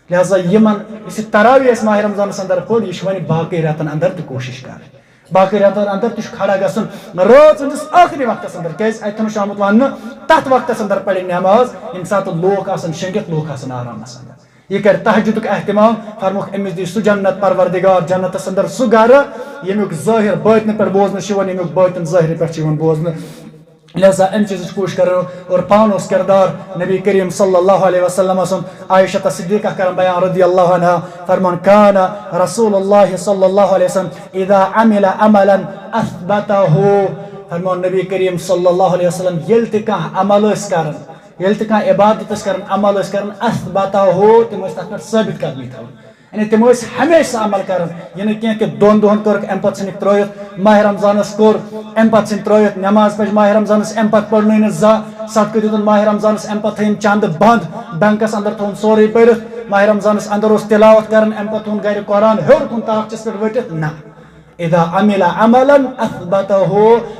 لہذا یِمن یُس یہِ تراوی اسہِ ماہِ رمضانس اندر پوٚر یہِ چھُ وۄنۍ باقٕے رٮ۪تن اندر تہِ کوٗشش کرٕنۍ باقٕے رٮ۪تن اندر تہِ چھُ کھڑا گژھُن رٲژ ہٕنٛدِس ٲخری وقتس اندر کیازِ اتٮ۪ن چھُ آمُت وننہٕ تتھ وقتس اندر پرِ نٮ۪ماز ییٚمہِ ساتہٕ لوٗکھ آسان شٔنگِتھ لوٗکھ آسان آرامس اندر یہِ کرِ تہجدُک احتمام فرموکھ أمِس دی سُہ جنت پروردگار جنتس اندر سُہ گرٕ ییٚمیُک ظٲہِر بٲطنہٕ پٮ۪ٹھ بوزنہٕ چھُ یِوان ییٚمیُک بٲطِن ظٲہرِ پٮ۪ٹھ چھُ یِوان بوزنہٕ لہذا امہِ چیٖزٕچ کوٗشش کرو اور پان اوس کردار نبی کریم صلی اللہ علیہ وسلم سُنٛد عائشہ صدیقہ کران بیان رضی اللہ عنہا فرمان کان رسول اللہ صلی اللہ علیہ وسلم اذا عمل عملا اثبته فرمان نبی کریم صلی اللہ علیہ وسلم ییٚلہِ تہِ کانٛہہ عمل ٲسۍ کران ییٚلہِ تہِ کانٛہہ عبادت ٲسۍ کران عمل ٲسۍ کران اثبته تِم ٲسۍ تتھ پٮ۪ٹھ ثٲبت قدمی تھاوان یعنی تِم ٲسۍ ہمیشہ عمل کران یہِ نہٕ کینٛہہ کہِ 2 دۄہن کوٚرُکھ امہِ پتہٕ ژھٕنِکھ ترٲیِتھ ماہِ رمضانس کوٚر امہِ پتہٕ ژھٕنۍ ترٲیِتھ نٮ۪ماز پٔرۍ ماہِ رمضانس امہِ پتہٕ پٔرنٕے نہٕ زانٛہہ صدقہٕ دیُتُن ماہِ رمضانس امہِ پتہٕ تھٲیِن چندٕ بنٛد بینکس اندر تھوٚوُن سورُے پٔرِتھ ماہِ رمضانس اندر اوس تلاوت کران امہِ پتہٕ تھوٚوُن گرِ قرآن ہیوٚر کُن تاخچس پٮ۪ٹھ ؤٹِتھ نہ اذا عمل عملا اثبته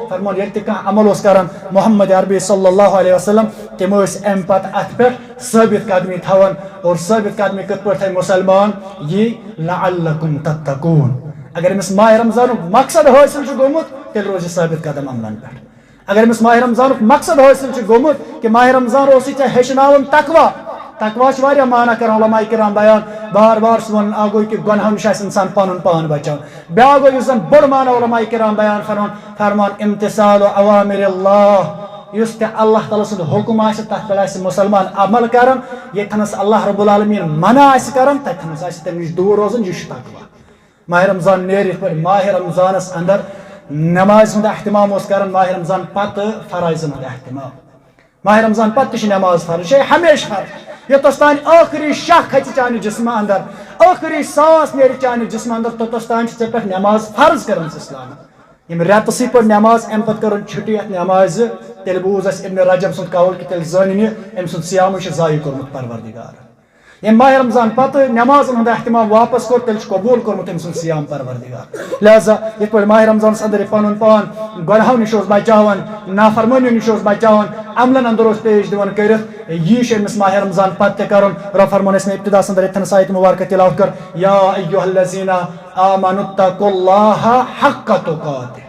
فرمان ییٚلہِ تہِ کانٛہہ عمل اوس کران محمد عربی صلی اللہ علیہ وسلم تِم ٲسۍ امہِ پتہٕ اتھ پٮ۪ٹھ ثٲبت قدمی تھاوان اور ثٲبت قدمی کِتھ پٲٹھۍ تھایہِ مُسلمان یی لعلکم تتقون اگر أمِس ماہِ رمضانُک مقصد حٲصِل چھُ گوٚمُت تیٚلہِ روزِ ثٲبت قدم عملن پٮ۪ٹھ اگر أمِس ماہِ رمضانُک مقصد حٲصِل چھُ گوٚمُت کہِ ماہِ رمضان اوسُے ژےٚ ہیٚچھناوُن تقوا تقوا چھُ واریاہ معنی کران علماء کرام بیان بار بار چھُ ونان اکھ گوٚو کہِ گۄنہو نِش آسہِ اِنسان پنُن پان بچاوُن بیاکھ گوٚو یُس زن بوٚڑ معنی علماء کرام بیان فرمان امتثال اوامر اللہ یُس تہِ اللہ تعالیٰ سُنٛد حُکم آسہِ تتھ پٮ۪ٹھ آسہِ مُسلمان عمل کران ییٚتھنس اللہ رب العالمیٖن منع آسہِ کران تتھنس آسہِ تمہِ نِش دوٗر روزان یہِ چھُ تقوا ماہِ رمضان نیرِ یِتھ پٲٹھۍ ماہِ رمضانس اندر نٮ۪مازِ ہُنٛد احتمام اوس کران ماہِ رمضان پتہٕ فرٲیضن ہُنٛد احتمام ماہِ رمضان پتہٕ تہِ چھِ نٮ۪ماز فرض یہِ چھِ ہمیشہِ فرض یوٚتس تانۍ ٲخری شاہ کھژِ چانہِ جسمہٕ اندر ٲخری ساس نیرِ چانہِ جسمہٕ اندر توٚتس تانۍ چھِ ژےٚ پٮ۪ٹھ نٮ۪ماز فرض کٔرمٕژ اسلامن یِم رٮ۪تسٕے پٔر نٮ۪ماز امہِ پتہٕ کٔرٕن چھُٹی اتھ نٮ۪مازِ تیٚلہِ بوٗز اسہِ ابن رجب سُنٛد قول کہِ تیٚلہِ زٲنِن یہِ أمۍ سُنٛد سیامٕے چھُ ضایہِ کوٚرمُت پروردگارن یم ماہ رمضان پتہ نماز ہند اہتمام واپس کور تیل قبول کورمت ام سن سیام پروردگار لہذا یت پہ ماہ رمضان اندر پن پان گناہو نش بچان نافرمانی نش بچان عملن اندر پیش دون کرت یہ امس ماہ رمضان پتہ کرن رب فرمان اس میں ابتدا اندر اتن آیت مبارکہ تلاوت کر یا ایھا الذین آمنوا اتقوا اللہ حق تقاتہ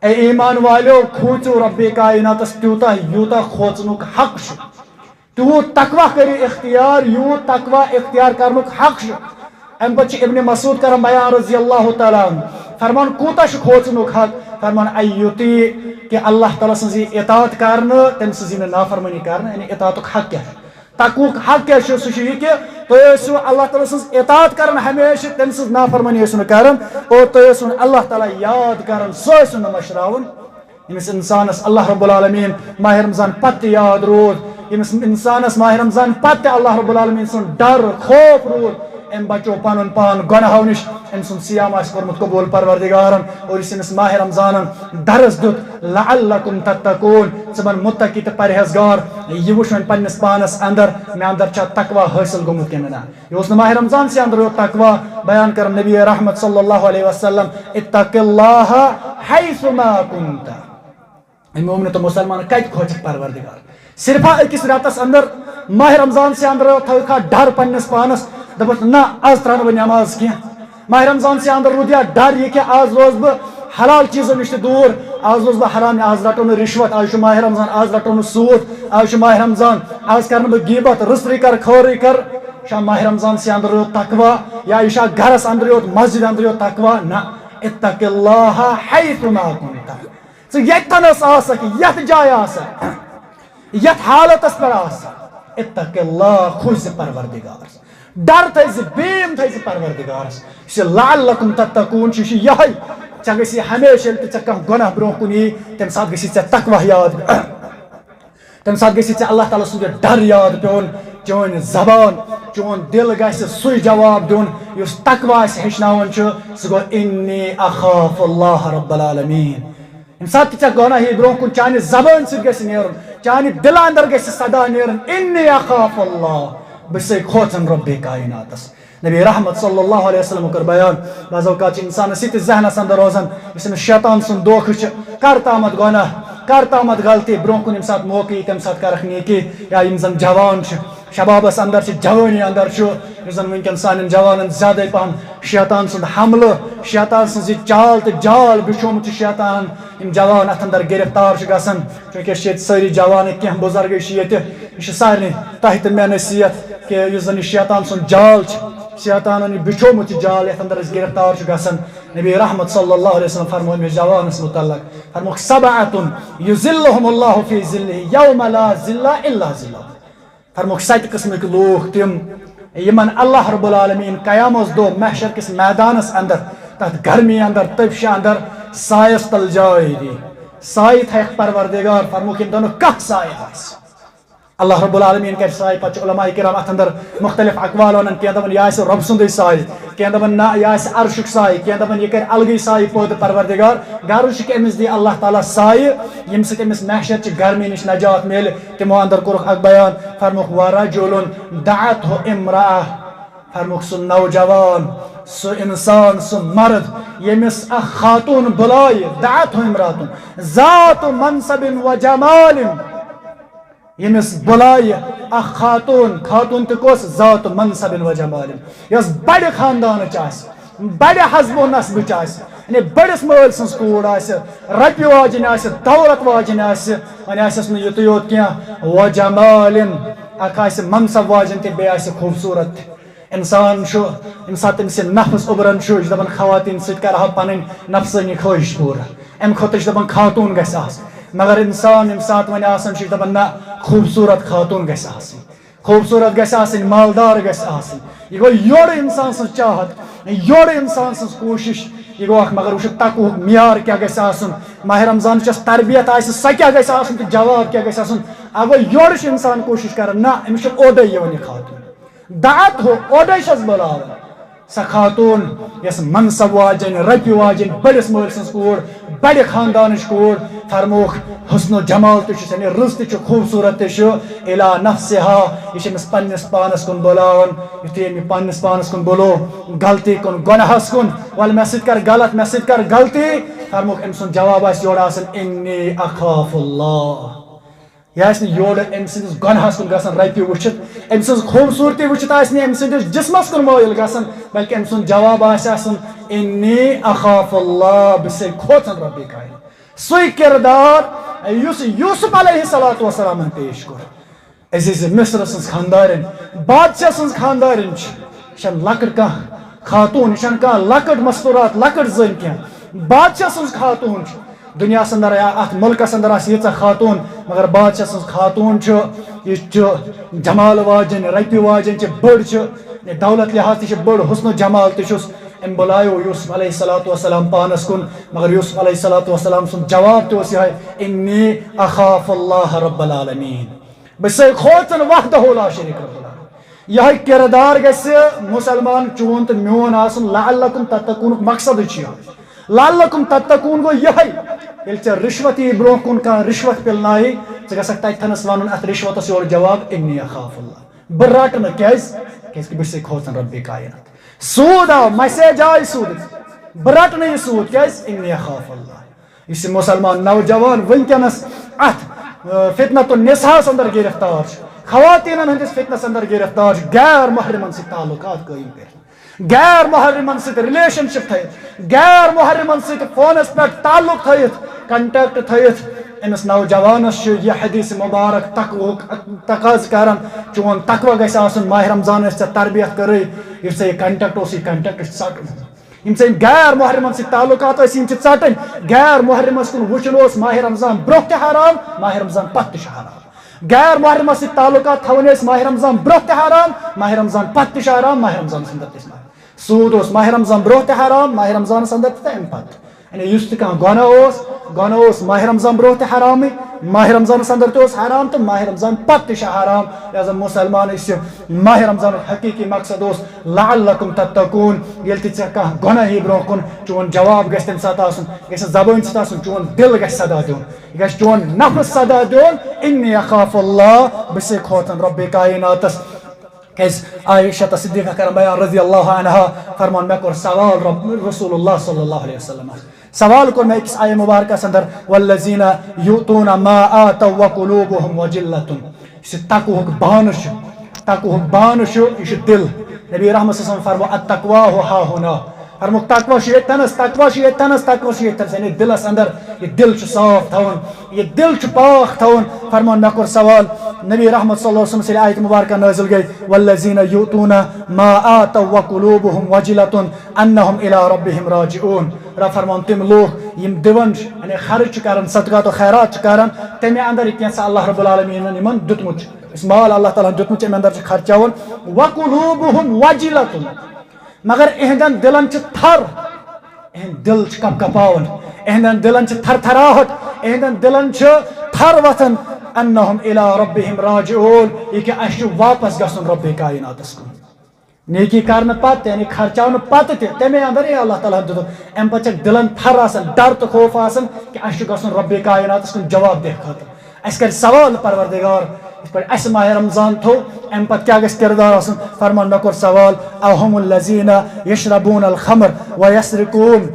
اے ایمان والو کھوچو رب کائنات تیوتا یوتا کھوچنک حق تیوت تقوی کرو اختیار یوت تقوی اختیار کرنک حق ام پتہ ابن مسعود کران بیان رضی اللہ تعالیٰ عنہ فرمان کوتا کھوچنک حق فرمان ایوتی کہ اللہ تعالیٰ سن اطاعت کرنا تم سن نافرمانی کرنا یعنی اطاعتک حق کیا تقوک حق کیا سہ یہ کہ تھی اللہ تعالیٰ سن اطاعت کران ہمیشہ تم سن نافرمانی کران اور تھی اللہ تعالیٰ یاد کران سہ مشراون یمس انسانس اللہ رب العالمین ماہ رمضان پتہ یاد رود یمس انسانس ماہ رمضان پتہ اللہ رب العالمین سن ڈر خوف رود ام بچو پن پان گناہو نش ام سن سیام آس کورمت قبول پروردگارن اور اس امس ماہ رمضان درس دیت لعلکم تتقون ثمن متقی تو پرہیزگار یہ وچھن پنس پانس اندر مے اندر چھ تقوی حاصل گومت کہ نا یہ اس ماہ رمضان سے اندر تقوی بیان کر نبی رحمت صلی اللہ علیہ وسلم اتق اللہ حیث ما کنت مومن تو مسلمان کت کھوچ پروردگار صرف اکس راتس اندر ماہ رمضان سے اندر تھا ڈر پنس پانس دپت نہ آز ترا بہ نماز کی ماہ رمضان سے اندر رود ڈر یہ کہ آز روز بہ حلال چیزوں نش دور آز روز بہ حرام آز رٹو نہ رشوت آز ماہ رمضان آز رٹو نہ سود آز ماہ رمضان آز کر بہ غیبت رسری کر خوری کر شام ماہ رمضان سے اندر تقوی یا یہ گھرس اندر مسجد اندر تقوی نہ اتق اللہ حیث ما کنت یتنس آسک یت جائے آسک یت حالتس پر آسک اتق اللہ خوش پروردگار ڈر تھز بیم تھز پروردگارس اس لعلکم تتقون یہ ژے گژھی ہمیشہ ییٚلہِ تہِ ژےٚ کانٛہہ گۄناہ برونٛہہ کُن یی تمہِ ساتہٕ گژھی ژےٚ تقوی یاد تمہِ ساتہٕ گژھی ژےٚ اللہ تعالیٰ سُنٛد ڈر یاد پیوٚن چٲنۍ زبان چون دل گژھِ سُے جواب دیُن یُس تقوی اَسہِ ہیٚچھناوان چھُ سُہ گوٚو انی اخاف اللہ رب العالمین ییٚمہِ ساتہٕ تہِ ژےٚ گۄناہ یی برونٛہہ کُن چانہِ زبٲنۍ سۭتۍ گژھِ نیرُن چانہِ دلہٕ اندر گژھِ صدا نیرُن انی اخاف اللہ بہٕ چھُسے کھوژان رب کائناتس نبی رحمت صلی اللہ علیہ وسلم کر بیان بعض اوقات انسانس یہ ذہنس اندر روزان اس شیطان سن دھوکہ کر تامت گناہ کر تامت غلطی برو کن یم سات موقع تم سات کرک نیکی یا یم زن جوان شبابس اندر جوانی اندر زن ونکن سان جوانن زیادہ پہن شیطان سند حملہ شیطان سن چال تو جال بچھومت شیطان یم جوان ات اندر گرفتار گژھان چونکہ ساری جوان کی بزرگ یہ سارے تہ تو مے نصیحت کہ اس زن شیطان سن جال شیطان بچھومت جال یت اندر گرفتار گژھان نبی رحمت صلی اللہ علیہ وسلم فرمو مے جوانس متعلق فرموک سبعۃ یذلهم اللہ فی ظلہ یوم لا ظل الا ظلہ فرموک 7 قسمک لوگ تم یمن اللہ رب العالمین قیامت دو محشر کس میدانس اندر تحت گرمی اندر تپش اندر سایس تل جائے دی سائے تھیک پروردگار فرموک یم دونوں کھ سائے آس اللہ رب العالمین کر سائے پتہ علماء کرام ات اندر مختلف اقوال ونان کی دپن یہ رب سندے سائے کی دپن نا یہ عرشک سائے کی دپن یہ کر الگی سائے پود پروردگار غرض کہ امس دی اللہ تعالی سائے یم سۭتۍ امس محشر چ گرمی نش نجات میل تمو اندر کورک اک بیان فرموک ورجل دعته امرأة فرموک سہ نوجوان سہ انسان سہ مرد یمس اخ خاتون بلائے دعته امرأة ذات منصب و جمال یمس بلائے اخ خاتون خاتون تہ کس ذات منصب و جمال یس بڑ خاندان بڑ حسب و نسب یعنی بڑس مل سن کور رپیہ واجن دولت واجن ون آس یوت یوت کی و جمال اخ منصب واجن تہ بیٚیہِ خوبصورت انسان یم سات تم نفس ابران دپان خواتین ست کرہا پن نفسانی خواہش پور ام خاطر دپان خاتون گژھِ آسٕنۍ مگر انسان یم سات ون آسان دپان نہ خوبصورت خاتون گژھِ آسٕنۍ خوبصورت گژھِ آسٕنۍ مالدار گژھِ آسٕنۍ یہ گو یور انسان سن چاہت یور انسان سن کوشش یہ گو مگر وچھ تقوہُک معیار کیا گژھِ آسُن ماہ رمضان چس تربیت آسہِ سۄ کیا گژھِ آسُن تہٕ جواب کیا گژھِ آسُن اگر یور چھ انسان کوشش کران نہ أمِس چھُ اوٚڑے یِوان یہِ خاتون دعت ہو اوٚڑے چھس بلاوان سا خاتون یس منصب واجن رپی واجن بڑس مول سن کور بڑ خاندانچ کور فرموک حسن و جمال تہ رز تہ خوبصورت تہ الا نفسها یہ پنس پانس کن بلاون یتھے پنس پانس کن بولو غلطی کن گناہس کن ول مے سۭتۍ کر غلط مے سۭتۍ کر غلطی فرموک ام سن جواب آس یور آسن انی اخاف اللہ یہ یور ام سندس گناہس کن گھن رپی وچھت ام سن خوبصورتی وچھت ام سندس جسمس کن مائل گھن بلکہ ام سن جواب آسن انی اخاف اللہ بس کھوژن رب کائنات سوی کردار یس یوسف علیہ السلام پیش کور عزیز مصر سن خاندارن بادشاہ سن خاندارن یہ لکٹ کھانا خاتون یہ کھانا لکٹ مستورات لکٹ زن کی بادشاہ سن خاتون دنیا اندر ات ملکس اندر یہ خاتون مگر بادشاہ سن خاتون یہ جمال واجن رپی واجن بڑ دولت لحاظ تہ بڑ حسن و جمال تس ام بلایو یوسف علیہ السلام پانس کن مگر یوسف علیہ السلام سن جواب تہ یہ انی اخاف اللہ رب العالمین بس کھوژن وحدہ لا شریک رب العالمین یہ کردار گژھِ مسلمان چون تو میون آسن لعلکم تتقون مقصد لعلکم تتقون گو یہ یل ژے رشوت ای برو کن کان رشوت پلنائی ژے گژھکھ تتھنس ون ات رشوتس یور جواب انی اخاف اللہ بہ رٹ نہ کیاز کہ بہ کھوژن رب کائنات سود آو میسیج آئی سود بہ رٹ نہ یہ سود کیاز انی اخاف اللہ اس مسلمان نوجوان ونکس ات فتنۃ النساء اندر گرفتار خواتین ہندس فتنس اندر گرفتار غیر محرمن سی تعلقات قائم کر غیر محرمن ست ریلیشن شپ تھیت غیر محرمن ست فونس پہ تعلق تھیت کنٹیکٹ تھیت امس نوجوانس یہ حدیث مبارک تقاض کران چون تقوی گژھِ آسُن ماہ رمضان ژےٚ تربیت کٔرٕے یُس ژےٚ یہِ کنٹیکٹ اوس یہِ کنٹیکٹ ژٹُن یم ژےٚ غیر محرمن ست تعلقات ٲسۍ یِم چھِ ژٹٕنۍ غیر محرمس کُن وٕچھُن اوس ماہ رمضان برونٛہہ تہِ حرام ماہ رمضان پتہٕ تہِ چھُ حرام غیر محرمس ست تعلقات تھاوٕنۍ ٲسۍ ماہ رمضان برونٛہہ تہِ حرام ماہ رمضان پتہٕ تہِ چھُ حرام ماہ رمضانس اندر تہِ سود اوس ماہ رمضان برونٛہہ تہِ حرام ماہ رمضانس اندر تہِ امہِ پتہٕ یعنی یُس تہِ کانٛہہ گۄناہ اوس ماہ رمضان برونٛہہ تہِ حرامٕے ماہ رمضانس اندر تہِ اوس حرام تہٕ ماہ رمضان پتہٕ تہِ چھُ حرام لہذا مسلمان أسۍ ماہ رمضان حقیقی مقصد اوس لعلکم تتقون ییٚلہِ تہِ ژےٚ کانٛہہ گۄناہ یی برونٛہہ کُن چون جواب گژھِ تمہِ ساتہٕ آسُن یہِ گژھِ زبٲنۍ سۭتۍ آسُن چون دل گژھِ صدا دیُن یہِ گژھِ چون نفس صدا دیُن انی اخاف اللہ بہٕ چھُسے کھوژان رۄبِ کائناتس کیاز عائشہ صدیقہ کران بیان رضی اللہ عنہا فرمان مے کور سوال رسول اللہ صلی اللہ علیہ وسلم سوال کور میں أکِس آیہ مبارکس اندر والذین یؤتون ما آتوا وقلوبهم وجلۃ یہ تقوہک بانہ یہ دل نبی رحمت صلی اللہ علیہ وسلم فرمو التقویٰ ها هنا فرموک تقویٰ تقویٰ یعنی دلس اندر یہ دل صاف تھون یہ دل پاک تھون فرمان مے کور سوال نبی رحمت صلی اللہ علیہ وسلم سے آیت مبارکہ نازل گئی والذین یؤتون ما آتوا وقلوبهم وجلۃ انہم الی ربہم راجعون را فرمان تم لوگ یم دون یعنی خرچ کران صدقات و خیرات کران تمہ اندر کینسا اللہ رب العالمین یمن دتمت اس مال اللہ تعالیٰ دتمت ام اندر خرچاون وقلوبهم وجلۃ مگر اہندن دلن تھر اہند دل کپ کپاون اہندن دلن تھر تھراہٹ اہندن دلن تھر وتھن انہم الی ربہم راجعون یہ کہ اس واپس گژھن رب کائناتس کن نیکی کرنے پتہ یعنی خرچاؤن پتہ تہ تمے اندر یہ اللہ تعالیٰ دتت ام پتہ دلن تھر آسان ڈر تو خوف آسان کہ اس گژھن رب کائناتس کن جواب دہ خاطر اس کر سوال پروردگار اس پر اس ماہ رمضان تھو ام پتہ کیا گژھِ کردار آسن فرمان مے کور سوال اہم الذین یشربون الخمر ویسرقون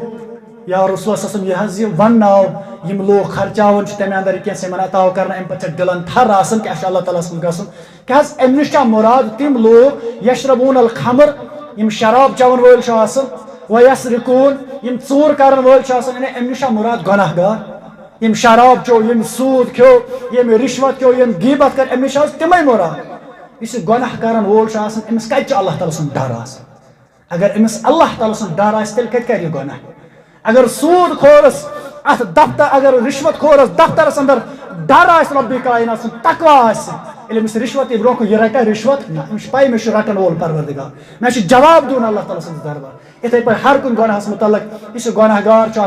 یا رسول اللہ صلی اللہ علیہ وسلم یہ ونناو یم لوگ خرچاون تمہ اندر کینسہ یمن عطا کرنا ام پتہ دلن تھر آسان کہ اللہ تعالیٰ سن گژھن کیاز ام نش مراد تم لوگ یشربون الخمر یم شراب چون ول آسان ویسرقون یم ژور کرن ول آسان یعنی ام نش مراد گناہ گار یم شراب چو یم سود کھو یم رشوت کھو یم غیبت کر ام نش تمے مراد اس گناہ کرن وول آسان امس کتہ اللہ تعالیٰ سن ڈر آسان اگر امس اللہ تعالیٰ سن ڈر آس تیل کت کر یہ گناہ اگر سود خورس ات دفتر اگر رشوت خورس دفترس اندر ڈر آس رب کائنات سن تقوی آس امس رشوت برو یہ رٹا رشوت نا امس پائی میں رٹن وول پروردگار میں جواب دون اللہ تعالیٰ سن دربار اتھے پہ ہر کن گناہس متعلق یہ گناہ گار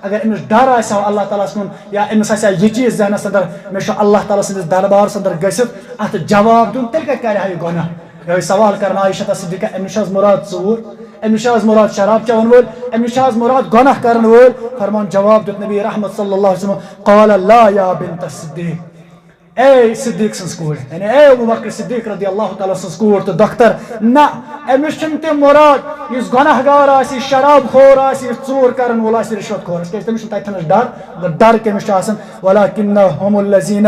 اگر امس ڈر آس اللہ تعالیٰ کن یا امس آ یہ چیز ذہنس اندر میں اللہ تعالیٰ سندس دربارس اندر گھت ات جواب دون تیل کت کر یہ گناہ یہ سوال کرنا عائشہ صدیقہ امس مراد ژور امس مراد شراب چون وول امس مراد گناہ کرن وول فرمان جواب دیت نبی رحمت صلی اللہ علیہ وسلم قال لا یا بنت الصدیق اے صدیق سنس کور یعنی اے ابو بکر صدیق رضی اللہ تعالی سنس کور تو دختر نا امس تم مراد اس گناہ گار آسی شراب خور آسی ژور کرن وول آسی رشوت خور آسی تمس تتنس ڈر ڈر کمس آسان ولکنہم الذین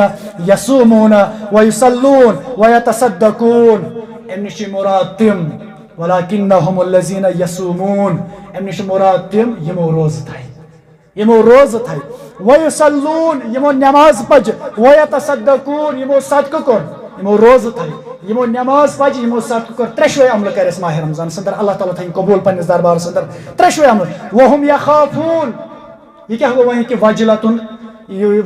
یصومون ویصلون ویتصدقون امس مراد تم ولکنہم الذین یصومون امس مراد تم یمو روز تھائی یمو روز تھائی ویصلون یمو نماز پج ویتصدقون یمو صدقہ کور یمو روز تھائی یمو نماز پج یمو صدقہ کور ترشوے عمل کرس ماہ رمضان اندر اللہ تعالیٰ تھائی قبول پنس دربارس اندر ترشوے عمل وہم یخافون یہ کیا گو وہیں کہ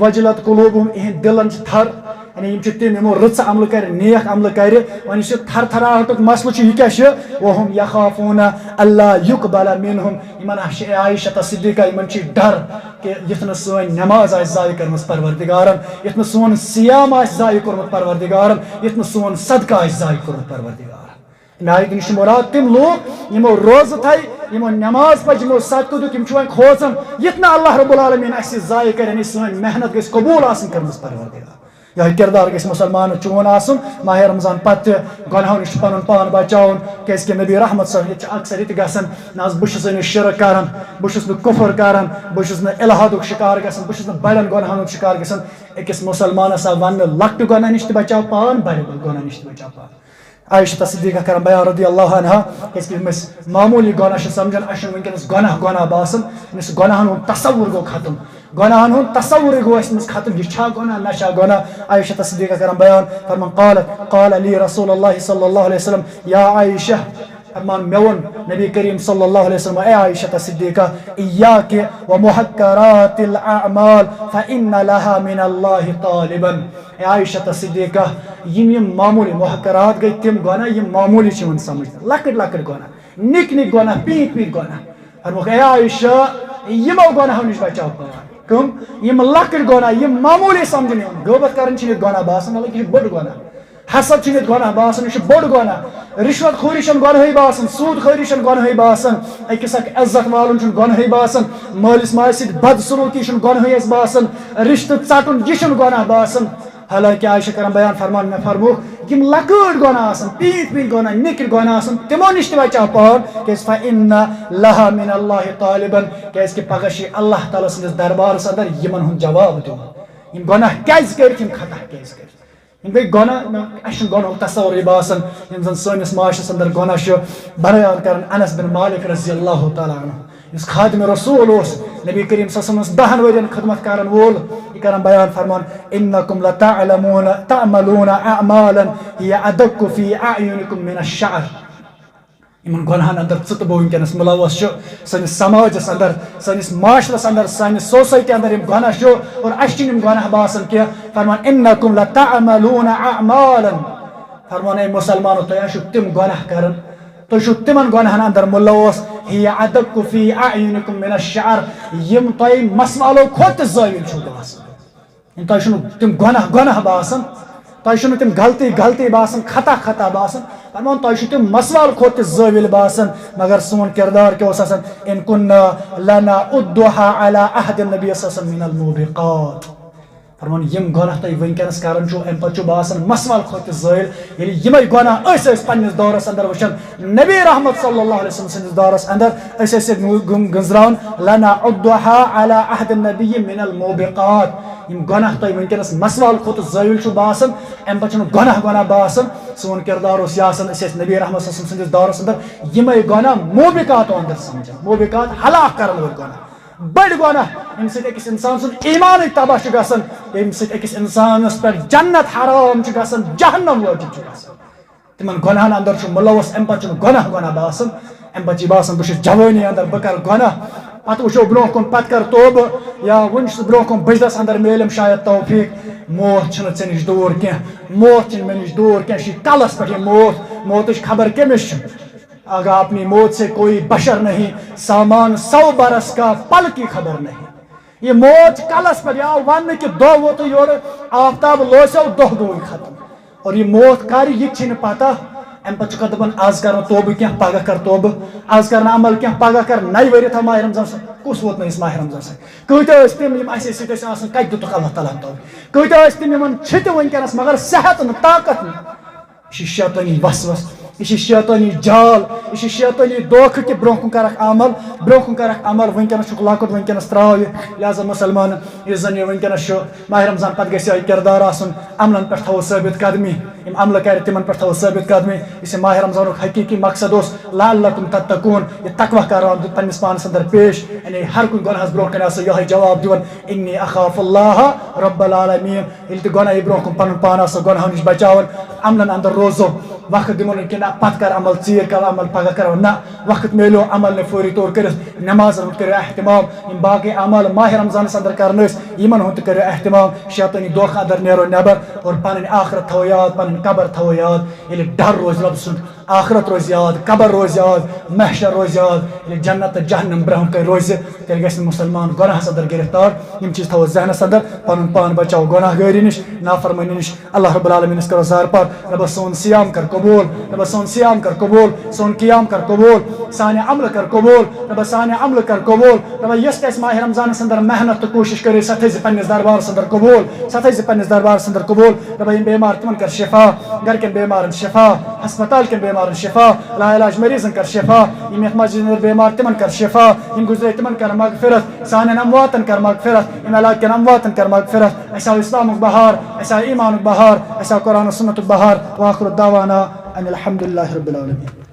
وجلت قلوبہم اہن دلن تھر یعنی تم یمو رٕژ عمل کر نیک عمل کر ون اس تھر تھراہٹک مسلہ یہ کیا وہم یخافون اللہ یقبل منہم یمن عائشہ صدیقہ یمن ڈر کہ یتھ نہ سن نماز آس ضائع کرمس پروردگارن یتھ نہ سون سیام آس ضائع کورمت پروردگارن یتھ نہ سون صدقہ آس ضائع کورمت پروردگارن نایت نش مراد تم لوگ یمو روز تھائی یمو نماز پج یمو صدقہ دیت یم وۄنۍ کھوژان یتھ نہ اللہ رب العالمین اس ضائع کرن سن محنت گژھِ قبول آسن کرمس پروردگار یہ کردار گژھِ مسلمان چون آسن ماہ رمضان پتہ گناہو نش پن پان بچاؤن کیازکہ نبی رحمت صلی اللہ علیہ وسلم اکثر یہ گژھان نا بہس نہ شرک کران بہس نہ کفر کران بہس نہ الحادک شکار گژھان بہس نہ بڑن گناہن شکار گژھان اکس مسلمانس ون لکٹ گناہ نش بچاو پان بڑ گناہ نش بچاو پان عائشہ صدیقہ کران بیان رضی اللہ عنہ کیازکہ معمولی گناہ سمجھان اچھا ونکس گناہ باسان امس گناہن ہند تصور گو ختم گناہن ہند تصور گو اس ختم یہ گناہ نہ گناہ عائشہ صدیقہ کران بیان فرمان قال لی رسول اللہ صلی اللہ علیہ وسلم یا عائشہ فرمان میون نبی کریم صلی اللہ علیہ وسلم اے عائشہ صدیقہ ایاک ومحقرات الاعمال فإن لها من اللہ طالبا اے عائشہ صدیقہ یم معمولی محقرات گئی تم گناہ یم معمولی چون سمجھ لکٹ لکٹ گناہ نک نک گناہ پیت پیت گناہ فرموک اے عائشہ یمو گناہو نش بچاو کم یم لکٹ گناہ یم معمولی سمجھنے غیبت کرن چھ گناہ باسان حالانکہ یہ بڑ گناہ حسد چھ گناہ باسان یہ بڑ گناہ رشوت خوری چھ گناہی باسان سود خوری چھ گناہی باسان اکس اک عزت والن چھ گناہی باسان مالس ماجہ سۭتۍ بد سلوکی چھ گناہی باسان رشتہ ژٹن یہ چھ گناہ باسان حالانکہ عائشہ کران بیان فرمان میں فرموک یم لکٹ گناہ آسان پیت پیت گناہ نکر گناہ آسان تمو نش تہ بچاو پان کیاز فإن لها من اللہ طالبا کیاز کہ پگہ چھ اللہ تعالیٰ سندس دربارس اندر یمن ہند جواب دون یم گناہ کیاز کر یم خطا کیاز کر یم گئی گناہ اچھا گناہ تصور باسان یم زن سنس معاشرس اندر گناہ بیان کران انس بن مالک رضی اللہ تعالیٰ عنہ اس خادم رسول اس نبی کریم صلی اللہ علیہ وسلم 10 ورین خدمت کرن وول یہ کران بیان فرمان انکم لتعلمون تعملون اعمالا هي ادق في اعینکم من الشعر یمن گناہن اندر ژتبو ونکس ملوث سنس سماجس اندر سنس معاشرس اندر سنس سوسائٹی اندر یم گناہ اور اچھن یم گناہ باسان کہ فرمان انکم لتعملون اعمالا فرمان اے مسلمانو تہ تم گناہ کرن تو تمن گناہن اندر ملوث هي ادق في اعینکم من الشعر یم تہ مسوالو کھوت زٲوِل چھو باسان تہ تم گناہ باسان تہ تم غلطی باسان خطا باسان فرمان تہ تم مسوال کھوت زٲوِل باسان مگر سون کردار کیا آسان ان كنا لنعدها على عهد النبي صلی اللہ علیہ وسلم من الموبقات فرمان یم گناہ تہ ونکس کران چھو ام پتہ باسان مسوال کھوت زٲوِل ییٚلہِ یِمے گناہ اس پنس دورس اندر وچھان نبی رحمت صلی اللہ علیہ وسلم سندس دورس اندر گنزراون لنعدها على عهد النبي من الموبقات یم گناہ تہ ونکس مسوال کھوت زٲوِل چھو باسان ام پتہ گناہ باسان سون کردار اس آسان نبی رحمت صلی اللہ علیہ وسلم سندس دورس اندر یِمے گناہ موبقات اندر سمجھان موبقات ہلاک کرن وول گناہ بڑ گناہ یم سۭتۍ أکِس انسان سُنٛد ایمان تباہ چھُ گژھان ییٚمہِ سۭتۍ أکِس انسانس پٮ۪ٹھ جنت حرام چھُ گژھان جہنم وٲجب چھُ گژھان تمن گناہن اندر چھُ ملوث ام پتہٕ چھُنہٕ گناہ باسان ام پتہٕ چھِ باسان بہٕ چھُس جوٲنی اندر بہٕ کرٕ گناہ پتہٕ وٕچھو برونٛہہ کُن پتہٕ کر توبہٕ یا وُنہِ چھُس برونٛہہ کُن بجلس اندر میلم شاید توفیق موت چھنہٕ ژےٚ نِش دوٗر کینٛہہ موت چھنہٕ مےٚ نِش دوٗر کینٛہہ یہِ چھِ کلس پٮ۪ٹھ یہِ موتٕچ خبر کٔمِس چھِ اگر اپنی موت سے کوئی بشر نہیں سامان 100 برس کا پل کی خبر نہیں یہ موت کلس پر آو ون کہ دہ ووت یور آفتاب لوسو دہ گوئی ختم اور یہ موت کر یہ چھن پتہ ام پتہ دپان آز کر توبہ کیا پگہ کر توبہ آز کر عمل کیا پگہ کر نئی ؤری تھا ماہ رمضان کس ووت نس ماہ رمضان کۭتیاہ ٲسۍ تِم یِم اَسہِ سۭتۍ ٲسۍ آسان کتہِ دِتُکھ اللہ تعالیٰ ہن توبہ کۭتیاہ ٲسۍ تِم یِمن چھِ تہِ وٕنکیٚنس مگر صحت نہٕ طاقت نہٕ یہ شیطانی وسوس یہ شیطانی جال یہ شیطانی دھوکہ کہ برہ کن کرک عمل برہ کن کرک عمل ونکس لکٹ ونکس تراو لہذا مسلمان اس زن یہ ونکس ماہ رمضان پتہ گھس یہ کردار آسن عملن پہ تھو ثابت قدمی یم عمل کر تمن پہ تھو ثابت قدمی اس ماہ رمضان حقیقی مقصد اس لعلکم تتقون یہ تقوی کران پنس پانس اندر پیش یعنی ہر کن گناہس برہ کن آس یہ جواب دون انی اخاف اللہ رب العالمین یل تہ گناہ برہ کن پن پان آس گناہو نش بچاون عملن اندر روزو وقت دمو کہ نہ پتہ کر عمل ژیر کر عمل پگہ کرو نہ وقت میلو عمل نے فوری طور کر نماز کرو اہتمام یم باقی عمل ماہ رمضان اندر کرنے یمن ہند کرو اہتمام شیطانی دھوکہ اندر نیرو نیبر اور پن آخرت تھو یاد پن قبر تھو یاد یل ڈر روز رب سن آخرت روز یاد قبر روز یاد محشر روز یاد یل جنت جہنم برہم کر روز تیل گھس مسلمان گناہس اندر گرفتار یم چیز تھو ذہنس اندر پن پان بچاؤ گناہ گاری نش نافرمانی نش اللہ رب العالمین کرو زار پار رب سون سیام کر قبول رب سون سیام کر قبول سون قیام کر قبول سانہ عمل کر قبول رب سانہ عمل کر قبول رب یس تہ ماہ رمضان اندر محنت تو کوشش کرے سہ تھے پنس دربار اندر قبول سہ تھے پنس دربار اندر قبول رب یم بیمار تمن کر شفا گھر کن بیمارن شفا ہسپتال کن بیمارن شفا لا علاج مریضن کر شفا یم یت مسجد اندر بیمار تمن کر شفا یم گزرے تمن کر مغفرت سانن امواتن کر مغفرت یم علاج کن امواتن کر مغفرت اسا اسلامک بہار اسا ایمانک بہار اسا قرآن و سنتک بہار واخر دعوانا ان الحمد لله رب العالمين.